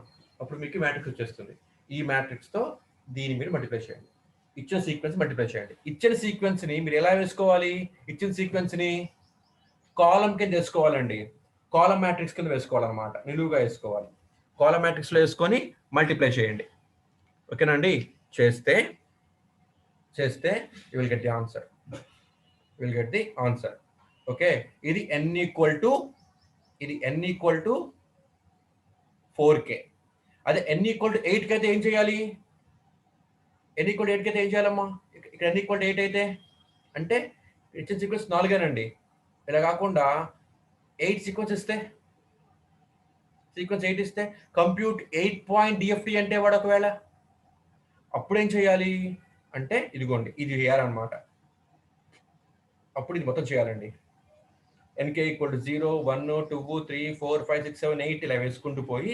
అప్పుడు మీకు మ్యాట్రిక్స్ వచ్చేస్తుంది. ఈ మ్యాట్రిక్స్ తో దీన్ని మీరు మల్టిప్లై చేయండి, ఇచ్చిన సీక్వెన్స్ మల్టిప్లై చేయండి. ఇచ్చిన సీక్వెన్స్ ని మీరు ఎలా వేసుకోవాలి, ఇచ్చిన సీక్వెన్స్ ని కాలం కింద వేసుకోవాలండి, కాలం మ్యాట్రిక్స్ కింద వేసుకోవాలన్నమాట, నిలువుగా వేసుకోవాలి. కాలం మ్యాట్రిక్స్ లో వేసుకొని మల్టిప్లై చేయండి. ఓకేనండి, చేస్తే you will get the answer, okay. ఇది n ఈక్వల్ టు 4k. అదే n ఈక్వల్ టు 8 కి అయితే ఏం చేయాలి, n ఈక్వల్ టు 8 కి అయితే ఏం చేయాలమ్మా, ఇక్కడ n ఈక్వల్ టు 8 అయితే అంటే ఇచ్చిన సీక్వెన్స్ 4 ఇలా కాకుండా 8 సీక్వెన్స్ ఇస్తే, సీక్వెన్స్ 8 ఇస్తే కంప్యూట్ 8.dft అంటే వాడు ఒకవేళ అప్పుడేం చేయాలి అంటే ఇదిగోండి ఇది చేయాలన్నమాట. అప్పుడు ఇది మొత్తం చేయాలండి, nk ఈక్వల్ టు 0, 1, 2, 3, 4, 5, 6, 7, 8 ఇలా వేసుకుంటూ పోయి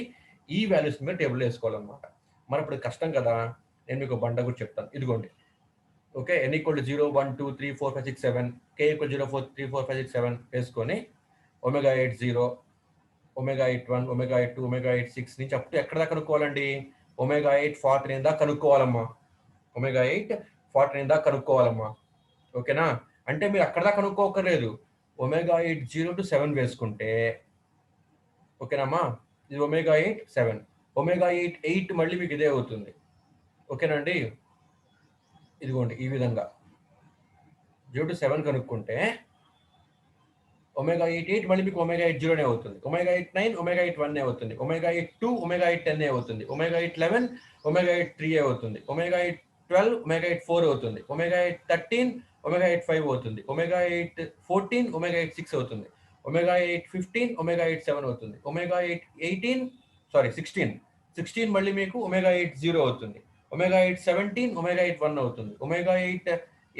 ఈ వాల్యూస్ మీద టేబుల్ వేసుకోవాలన్నమాట. మరి ఇప్పుడు కష్టం కదా, నేను మీకు బండ కూడా చెప్తాను, ఇదిగోండి. Okay, n equal to 0, 1, 2, 3, 4, 5, 6, 7, k equal 0, 4, 3, 4, 5, 6, 7 వేసుకొని ω8 0, ω8 1, ω8 2, ω8 6 నుంచి అప్పుడు ఎక్కడ దాకా కనుక్కోవాలండి, ω8 49 దాకా కనుక్కోవాలమ్మా, ω8 49 దాకా కనుక్కోవాలమ్మా. ఓకేనా, అంటే మీరు అక్కడ దాకా కనుక్కోకర్లేదు, ω8 0 to 7 వేసుకుంటే ఓకేనమ్మా, ఇది ω8 7, ω8 8 మళ్ళీ మీకు ఇదే అవుతుంది. ఓకేనండి, ఇదిగోండి ఈ విధంగా 0 to 7 కనుక్కుంటే ω8 8 మళ్ళీ మీకు ω8 0 అవుతుంది, ω8 9 ω8 1 అవుతుంది, ω8 2 ω8 10 అవుతుంది, ω8 11 ω8 3 అవుతుంది, ω8 12 ω8 4 అవుతుంది, ω8 13 ω8 5 అవుతుంది, ω8 14 ω8 6 అవుతుంది, ω8 15 ω8 7 అవుతుంది, ω8 16 మళ్ళీ మీకు ω8 0 అవుతుంది, ω8 17 ω8 1 అవుతుంది, ω8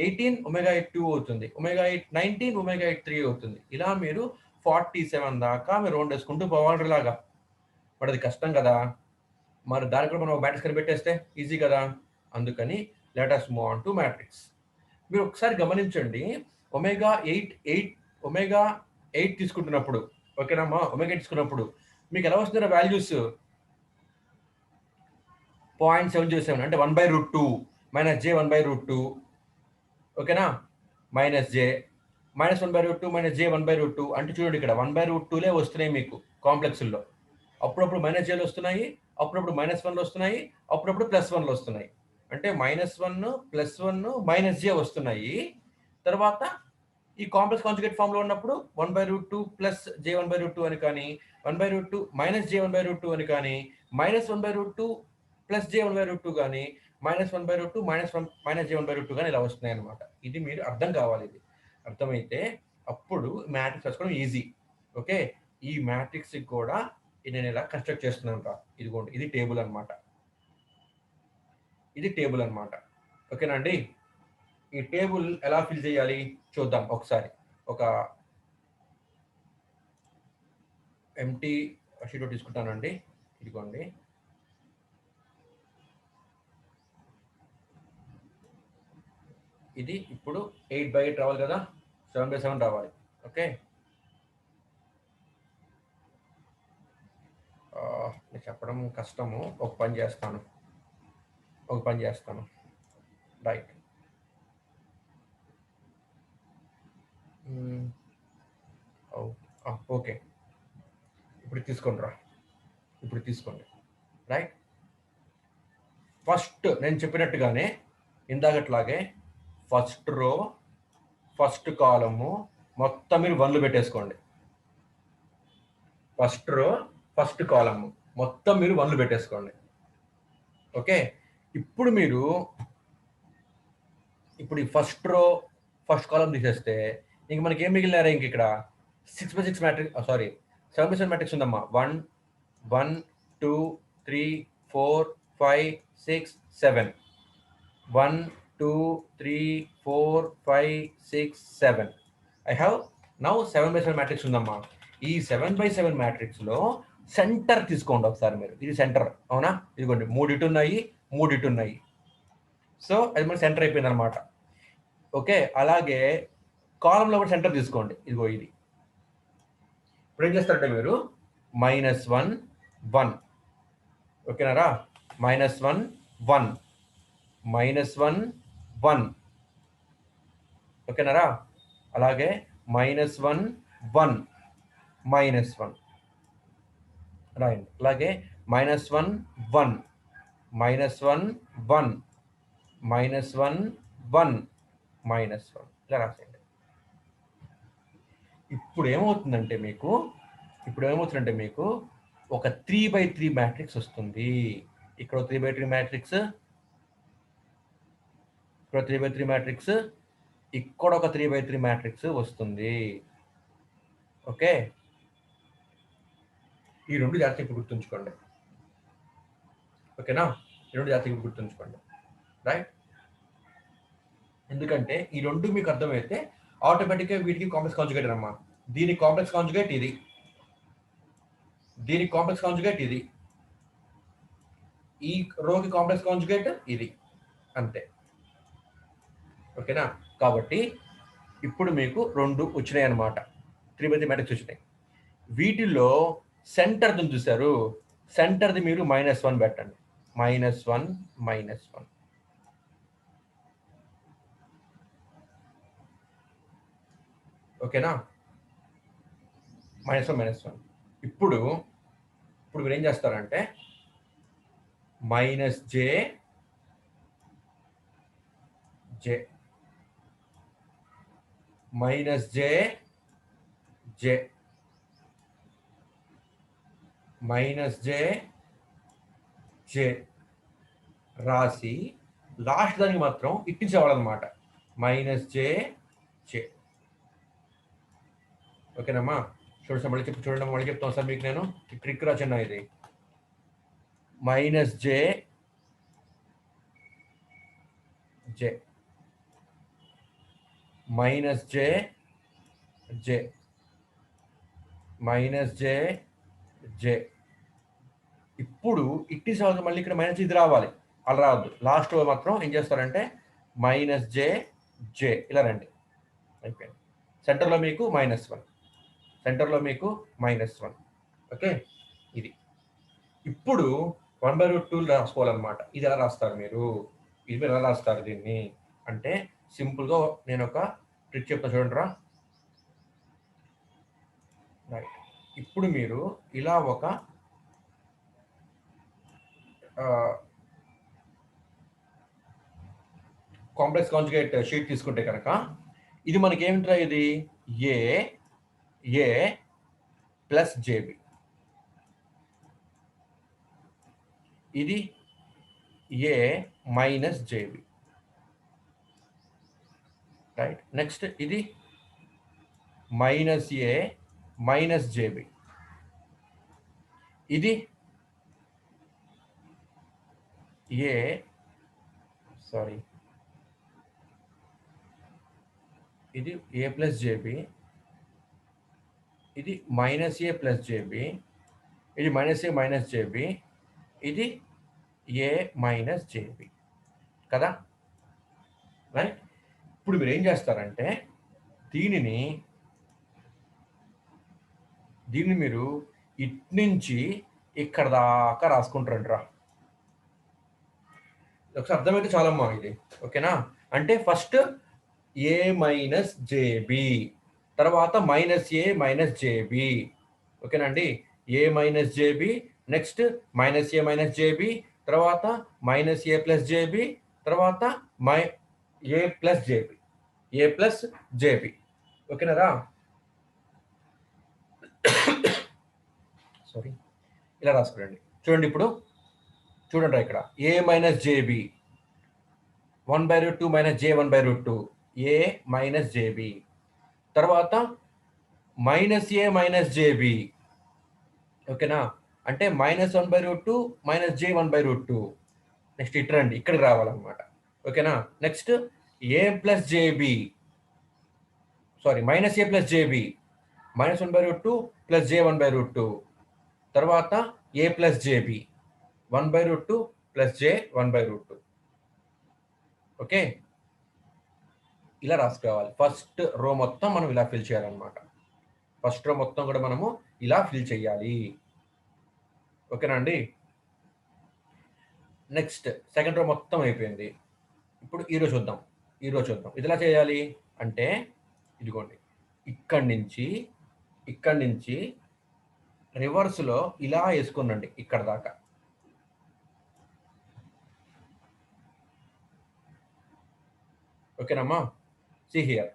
18 ω8 2 అవుతుంది, ω8 19 ω8 3 అవుతుంది. ఇలా మీరు 47 దాకా మీరు రౌండ్ వేసుకుంటూ పోవాలి ఇలాగా. మరి అది కష్టం కదా, మరి దానికి కూడా మనం మ్యాట్రిక్స్ కనిపెట్టేస్తే ఈజీ కదా. అందుకని let us move on to matrix. మీరు ఒకసారి గమనించండి, ω8 తీసుకుంటున్నప్పుడు, ఓకేనమ్మా, ω8 తీసుకున్నప్పుడు మీకు ఎలా వస్తుందో వాల్యూస్ 0.707 అంటే 1/√2 - j 1/√2, ఓకేనా, -j -1/√2 - j 1/√2 అంటే చూడండి ఇక్కడ 1/√2లే వస్తున్నాయి మీకు కాంప్లెక్స్లో, అప్పుడప్పుడు -jలు వస్తున్నాయి, అప్పుడప్పుడు -1లు వస్తున్నాయి, అప్పుడప్పుడు +1లు వస్తున్నాయి. అంటే -1 +1 -j వస్తున్నాయి. తర్వాత ఈ కాంప్లెక్స్ కాంజుగేట్ ఫామ్ లో ఉన్నప్పుడు 1/√2 + j 1/√2 అని కానీ, 1/√2 - j 1/√2 అని కానీ, -1/√2 + j 1/√2 కానీ, -1/√2 - j 1/√2 కానీ ఇలా వస్తున్నాయి అనమాట. ఇది మీరు అర్థం కావాలి, ఇది అర్థమైతే అప్పుడు మ్యాట్రిక్స్ రాసుకోవడం ఈజీ. ఓకే, ఈ మ్యాట్రిక్స్ కూడా నేను ఇలా కన్స్ట్రక్ట్ చేస్తున్నాను రా, ఇదిగోండి ఇది టేబుల్ అనమాట, ఓకేనా అండి. ఈ టేబుల్ ఎలా ఫిల్ చేయాలి చూద్దాం ఒకసారి. ఒక ఎంటీ షీట్ తీసుకుంటానండి, ఇదిగోండి. ఇది ఇప్పుడు 8/8 రావాలి కదా, 7/7 రావాలి. ఓకే, చెప్పడం కష్టము, ఒక పని చేస్తాను, రైట్. ఓకే, ఇప్పుడు తీసుకోండి రైట్. ఫస్ట్ నేను చెప్పినట్టుగానే ఇందాకట్లాగే ఫస్ట్ రో ఫస్ట్ కాలము మొత్తం మీరు 1లు పెట్టేసుకోండి, ఫస్ట్ రో ఫస్ట్ కాలము మొత్తం మీరు 1లు పెట్టేసుకోండి. ఓకే, ఇప్పుడు ఈ ఫస్ట్ రో ఫస్ట్ కాలం తీసేస్తే ఇంక మనకి ఏం మిగిలినారా, ఇంక ఇక్కడ 6x6 matrix, sorry 7x7 matrix ఉందమ్మా. 1 1 2 3 4 5 6 7. 1 2 3 4 5 6 7. I have now 7x7 matrix ఉందమ్మా. ఈ 7x7 మ్యాట్రిక్స్ లో సెంటర్ తీసుకోండి ఒకసారి మీరు. ఇది సెంటర్ అవునా? ఇదిగోండి 3 ఇటు ఉన్నాయి, 3 ఇటు ఉన్నాయి. సో అది మన సెంటర్ అయిపోయింది అనమాట. ఓకే, అలాగే కాలంలో కూడా సెంటర్ తీసుకోండి. ఇదిగో ఇది. ఇప్పుడు ఏం చేస్తారంటే మీరు -1 1, ఓకేనారా? -1 1 -1 1, ఓకేనారా? అలాగే -1 1 -1 రాయండి. అలాగే -1 1 -1 1 -1 1 -1 ఇలా రాసేయండి. ఇప్పుడు ఏమవుతుందంటే మీకు ఒక 3x3 మ్యాట్రిక్స్ వస్తుంది. ఇక్కడ 3x3 మ్యాట్రిక్స్, ఇక్కడ 3x3 మ్యాట్రిక్స్, ఇక్కడ ఒక 3x3 మ్యాట్రిక్స్ వస్తుంది. ఓకే, ఈ రెండు జాగ్రత్తగా గుర్తుంచుకోండి. ఓకేనా? ఈ రెండు జాగ్రత్తగా గుర్తుంచుకోండి, రైట్? ఎందుకంటే ఈ రెండు మీకు అర్థమైతే ఆటోమేటిక్గా వీటికి కాంప్లెక్స్ కాంజుగేట్ అమ్మా. దీనికి కాంప్లెక్స్ కాంజుగేట్ ఇది, దీనికి కాంప్లెక్స్ కాంజుగేట్ ఇది, ఈ రోకి కాంప్లెక్స్ కాంజుగేట్ ఇది, అంతే. ఓకేనా? కాబట్టి ఇప్పుడు మీకు రెండు వచ్చినాయి అన్నమాట. 3x3 మ్యాట్రిక్స్ వచ్చినాయి. వీటిల్లో సెంటర్ది చూసారు, సెంటర్ది మీరు -1 పెట్టండి. -1 -1. ఓకేనా? -1 -1. ఇప్పుడు మీరు ఏం చేస్తారంటే -j j -j j -j j రాసి లాస్ట్ దానికి మాత్రం ఇట్టించేవాళ్ళనమాట, -j j. ఓకేనమ్మా? చూడండి, మళ్ళీ చెప్తాను సార్ మీకు. నేను ట్రిక్ రాచన్నా, ఇది -j j -j j -j j. ఇప్పుడు ఇట్టి సాగు మళ్ళీ ఇక్కడ మైనస్ ఇది రావాలి, అలా రావద్దు. లాస్ట్ మాత్రం ఏం చేస్తారంటే -j j ఇలా రండి, అయిపోయింది. సెంటర్లో మీకు -1, సెంటర్లో మీకు -1. ఓకే, ఇది. ఇప్పుడు 1/√2 రాసుకోవాలన్నమాట. ఇది ఎలా రాస్తారు మీరు? ఇది ఎలా రాస్తారు దీన్ని అంటే సింపుల్గా నేను ఒక ట్రిక్ చెప్తా చూడండి రా. రైట్, ఇప్పుడు మీరు ఇలా ఒక కాంప్లెక్స్ కాంజుగేట్ షీట్ తీసుకుంటే కనుక ఇది మనకి ఏమిట్రా, ఇది a ప్లస్ jb, ఇది a minus jb, right? Next ఇది -a మైనస్ jb, ఇది ఇది a ప్లస్ jb, ఇది -a ప్లస్ jb, ఇది -a మైనస్ jb, ఇది a మైనస్ jb కదా, రైట్? ఇప్పుడు మీరు ఏం చేస్తారంటే దీనిని మీరు ఇటు నుంచి ఇక్కడ దాకా రాసుకుంటారండి రా. ఒకసారి అర్థమైతే చాలమ్మా ఇది. ఓకేనా? అంటే ఫస్ట్ a మైనస్ jb, తర్వాత -a మైనస్ jb. ఓకేనండి? a minus jb, next -a minus jb, తర్వాత -a ప్లస్ jb, తర్వాత a plus jb, a plus jb. ఓకేనారా? సారీ, ఇలా రాసుకోండి. చూడండి, ఇప్పుడు చూడండి ఇక్కడ a minus jb 1/√2 minus j 1/√2, a minus jb, తర్వాత మైనస్ ఏ మైనస్ జేబి. ఓకేనా? అంటే -1/√2 -j1/√2. నెక్స్ట్ ఇటు రండి, ఇక్కడికి రావాలన్నమాట. ఓకేనా? Next a plus j b, sorry -a plus j b, -1/√2 plus j1/√2. తర్వాత a plus j b, 1/√2 plus j1/√2. Okay, ఇలా రాసుకోవాలి. ఫస్ట్ రో మొత్తం మనం ఇలా ఫిల్ చేయాలన్నమాట. ఫస్ట్ రో మొత్తం కూడా మనము ఇలా ఫిల్ చేయాలి. ఓకేనా అండి? నెక్స్ట్ సెకండ్ రో మొత్తం అయిపోయింది. ఇప్పుడు ఈ రో చూద్దాం. ఇది ఎలా చేయాలి అంటే, ఇదిగోండి, ఇక్కడి నుంచి రివర్స్లో ఇలా వేసుకునండి ఇక్కడ దాకా. ఓకేనమ్మా? see here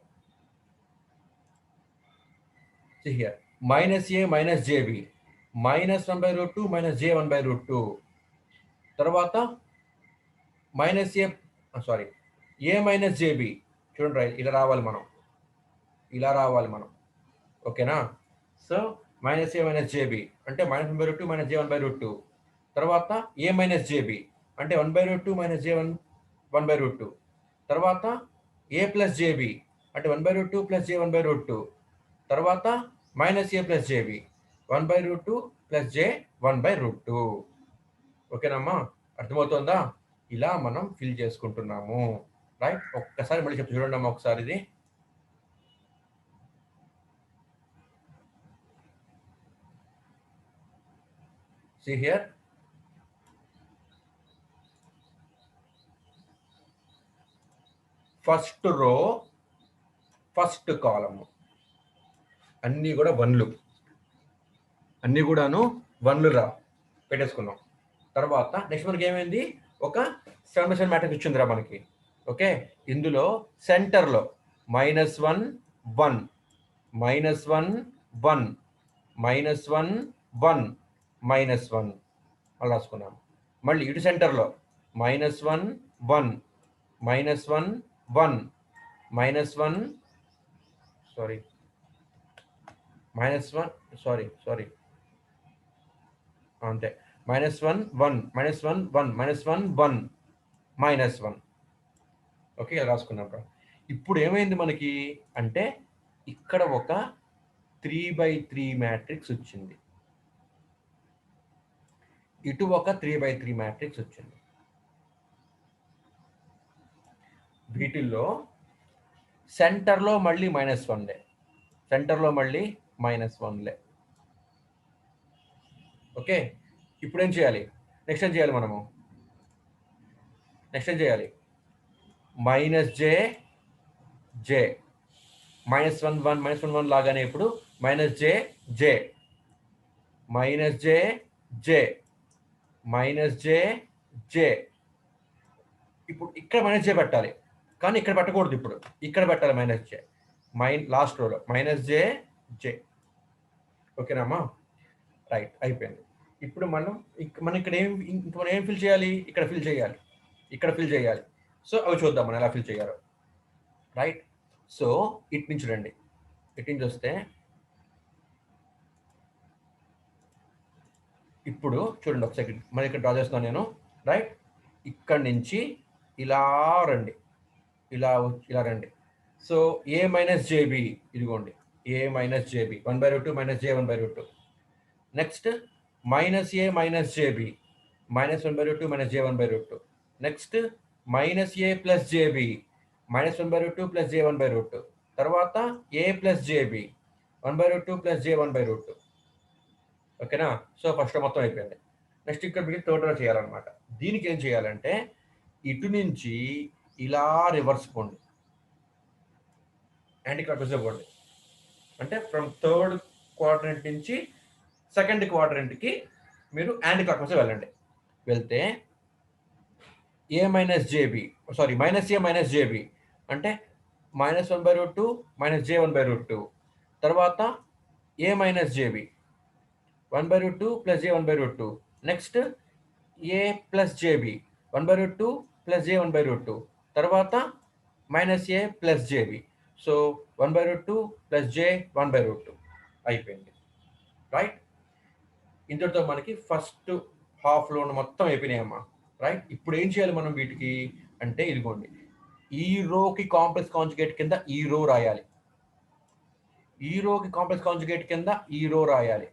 -a minus jb, -1/√2 -j1/√2. తర్వాత a minus jb. చూడండి, ఇలా రావాలి మనం. ఓకేనా? సో -a minus jb అంటే -1/√2 -j1/√2. తర్వాత a minus jb అంటే 1/√2 -j1/√2. తర్వాత a plus jb అంటే 1/√2 plus j1/√2. తర్వాత -a plus jb 1/√2 plus j1/√2. ఓకేనమ్మా? అర్థమవుతుందా? ఇలా మనం ఫిల్ చేసుకుంటున్నాము. రైట్? ఒక్కసారి మళ్ళీ చెప్పి చూడండి అమ్మా ఒకసారి ఇది. See here. First row, first column అన్నీ కూడా వన్లు, అన్నీ కూడాను వన్లు పెట్టేసుకున్నాం. తర్వాత నెక్స్ట్ మనకి ఏమైంది, ఒక 7x7 మ్యాట్రిక్స్ వచ్చిందిరా మనకి. ఓకే, ఇందులో సెంటర్లో -1 1 -1 1 -1 1 -1 అలా రాసుకున్నాం. మళ్ళీ ఇటు సెంటర్లో -1 1 -1 1 -1 సారీ అంతే, -1 1 -1 1 -1 1 -1. ఓకే, ఇలా రాసుకున్నాం. ఇప్పుడు ఏమైంది మనకి అంటే, ఇక్కడ ఒక 3/3 మ్యాట్రిక్స్ వచ్చింది, ఇటు ఒక 3/3 మ్యాట్రిక్స్ వచ్చింది. వీటిల్లో సెంటర్లో మళ్ళీ -1లే, ఓకే. ఇప్పుడు ఏం చేయాలి, నెక్స్ట్ ఏం చేయాలి మనము, -j -1 1 -1 1 లాగానే ఇప్పుడు -j ఇప్పుడు ఇక్కడ -j పెట్టాలి, కానీ ఇక్కడ పెట్టకూడదు. ఇప్పుడు ఇక్కడ పెట్టాలి -j, లాస్ట్ రోలో -j. ఓకేనమ్మా? రైట్, అయిపోయింది. ఇప్పుడు మనం ఇక్కడ ఏం ఫిల్ చేయాలి, ఇక్కడ ఫిల్ చేయాలి. సో అవి చూద్దాం మనం ఎలా ఫిల్ చేయాలో. రైట్? సో ఇటు నుంచి రండి, ఇటు నుంచి వస్తే ఇప్పుడు చూడండి, ఒక సెకండ్ మరి ఇక్కడ డ్రా చేస్తున్నాను నేను. రైట్? ఇక్కడ నుంచి ఇలా రండి, ఇలా రండి. సో a minus jb, ఇదిగోండి a minus jb 1/√2 j1/√2. Next -a minus jb -1/√2 j1/√2. Next -a plus jb -1/√2 j1/√2. తర్వాత a plus jb 1/√2 j1/√2. ఓకేనా? సో ఫస్ట్ మొత్తం అయిపోయింది. నెక్స్ట్ ఇక్కడ మీకు థర్డ్ రో చేయాలన్నమాట. దీనికి ఏం చేయాలంటే, ఇటు నుంచి ఇలా రివర్స్ పోండి, యాంటీ క్లాక్వైజ్ పోండి. అంటే ఫ్రమ్ థర్డ్ క్వాడ్రంట్ నుంచి సెకండ్ క్వాడ్రంట్కి మీరు యాంటీ క్లాక్వైజ్ వెళ్ళండి. వెళ్తే a minus jb అంటే -1/√2 j1/√2. తర్వాత a minus jb 1/√2 j1/√2. Next a plus jb 1/√2 j1/√2. తర్వాత -a plus jb, so 1/√2 j1/√2. అయిపోయింది. రైట్? ఇంతటితో మనకి ఫస్ట్ హాఫ్లో మొత్తం అయిపోయినాయమ్మా. రైట్? ఇప్పుడు ఏం చేయాలి మనం వీటికి అంటే ఇదిగోండి, ఈ రోకి కాంప్లెక్స్ కాంజుగేట్ కింద ఈ రో రాయాలి, ఈ రోకి కాంప్లెక్స్ కాంజుగేట్ కింద ఈ రో రాయాలి,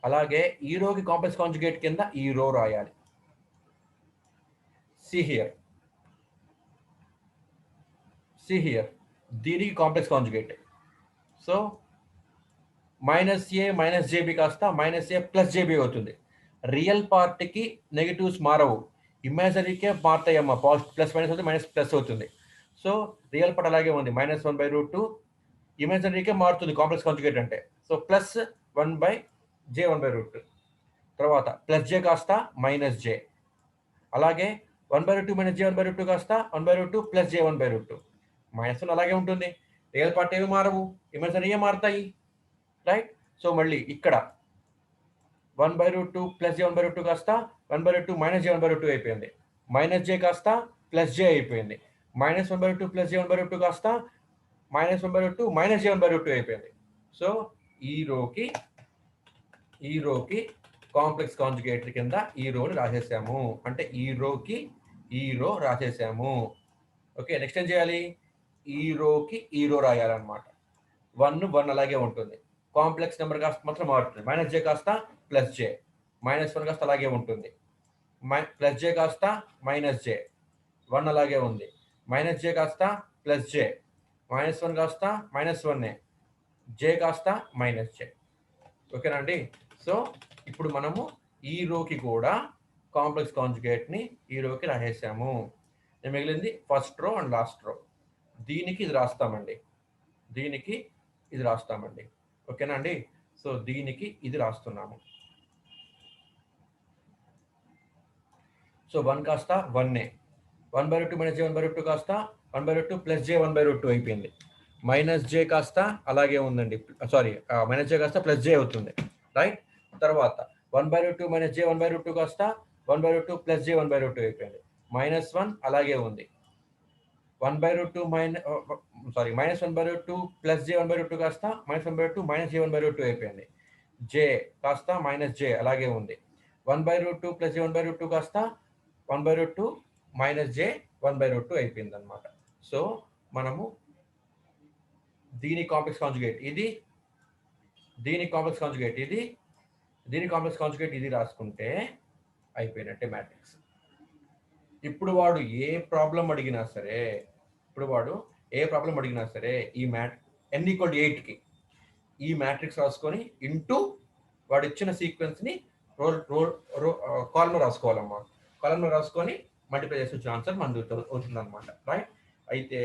అలాగే ఈ రోకి కాంప్లెక్స్ కాంజుగేట్ కింద ఈ రో రాయాలి. See here, దీనికి complex conjugate. So minus a minus JB కాస్త మైనస్ ఏ ప్లస్ జేబీ అవుతుంది. రియల్ పార్ట్కి నెగిటివ్స్ మారవు, ఇమాజినరీకే మారుతాయమ్మా. పాజిటివ్ ప్లస్ మైనస్ అవుతుంది, మైనస్ ప్లస్ అవుతుంది. సో రియల్ పార్ట్ అలాగే ఉంది, -1/√2. ఇమాజినరీకే మారుతుంది కాంప్లెక్స్ కాంజుగేట్ అంటే. So plus 1/j 1/√2. తర్వాత ప్లస్ జే కాస్త మైనస్ జే, అలాగే 1/√2 మైనస్ జే 1/√2 కాస్త 1/√2 ప్లస్ జే 1/√2. మైనస్ 1 అలాగే ఉంటుంది, రియల్ పార్ట్ ఏమి మారవు, ఇమాజినరీ మారుతాయి. రైట్? సో మళ్ళీ ఇక్కడ 1/√2 ప్లస్ జే 1/√2 కాస్త 1/√2 మైనస్ జే 1/√2 అయిపోయింది. మైనస్ జే కాస్త ప్లస్ జే అయిపోయింది. -1/√2 ప్లస్ జే 1/√2 కాస్త -1/√2 మైనస్ జే 1/√2 అయిపోయింది. సో ఈ రోకి కాంప్లెక్స్ కాంజుగేట్ కింద ఈ రోని రాసేసాము, అంటే ఈ రోకి ఈ రో రాసేసాము. ఓకే, నెక్స్ట్ ఏం చేయాలి, ఈ రోకి ఈ రో రాయాలన్నమాట. 1 అలాగే ఉంటుంది, కాంప్లెక్స్ నెంబర్ కాస్త మాత్రం మారుతుంది. మైనస్ జే కాస్త ప్లస్ జే, -1 కాస్త అలాగే ఉంటుంది, ప్లస్ జే కాస్త మైనస్ జే, 1 అలాగే ఉంది, మైనస్ జే కాస్త ప్లస్ జే, -1 కాస్త -1, జే కాస్త మైనస్ జే. ఓకేనా అండి? సో ఇప్పుడు మనము ఈ రోకి కూడా కాంప్లెక్స్ కాంజుగేట్ని ఈ రోకి రాసేసాము. మిగిలింది ఫస్ట్ రో అండ్ లాస్ట్ రో. దీనికి ఇది రాస్తామండి, దీనికి ఇది రాస్తామండి. ఓకేనా అండి? సో దీనికి ఇది రాస్తున్నాము. సో 1 కాస్త 1, 1/√2 మైనస్ జే 1/√2 కాస్త 1/√2 ప్లస్ జే 1/√2 అయిపోయింది. మైనస్ జే కాస్త అలాగే ఉందండి, సారీ మైనస్ జే కాస్త ప్లస్ జే అవుతుంది. రైట్? తర్వాత 1/√2 మైనస్ జే 1/√2 కాస్త 1/√2 ప్లస్ జే 1/√2 అయిపోయింది. -1 అలాగే ఉంది, 1/√2 -1/√2 ప్లస్ జే 1/√2 కాస్త -1/√2 మైనస్ జే 1/√2 అయిపోయింది. జే కాస్త మైనస్ జే అలాగే ఉంది, 1/√2 ప్లస్ జే 1/√2 కాస్త 1/√2 మైనస్ జే 1/√2 అయిపోయింది అనమాట. సో మనము దీని కాంప్లెక్స్ కాంజుగేట్ ఇది, దీని కాంప్లెక్స్ కాంజుగేట్ ఇది, దీని కాంప్లెక్స్ కాంజుగేట్ ఇది రాసుకుంటే అయిపోయినట్టే మ్యాట్రిక్స్. ఇప్పుడు వాడు ఏ ప్రాబ్లం అడిగినా సరే ఈ n = 8కి ఈ మ్యాట్రిక్స్ రాసుకొని ఇంటూ వాడు ఇచ్చిన సీక్వెన్స్ని కాలంలో రాసుకోవాలమ్మా. కాలంలో రాసుకొని మల్టిప్లై చేసి వచ్చిన ఆన్సర్ మనకు అవుతుంది అనమాట. రైట్? అయితే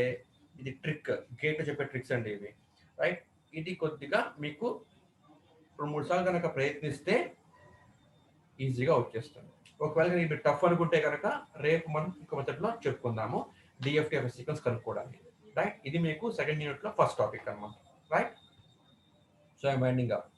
ఇది ట్రిక్, గేట్లో చెప్పే ట్రిక్స్ అండి ఇవి. రైట్? ఇది కొద్దిగా మీకు 2-3 సార్లు కనుక ప్రయత్నిస్తే ఈజీగా వచ్చేస్తుంది. ఒకవేళ మీరు టఫ్ అనుకుంటే కనుక రేపు మనం ఇంకో మెథడ్లో చెప్పుకుందాము, డిఎఫ్టిఎఫ్ సీక్వెన్స్ కనుక్కోవడానికి. రైట్? ఇది మీకు సెకండ్ యూనిట్లో ఫస్ట్ టాపిక్ అనమాట. Right? So I'm winding up.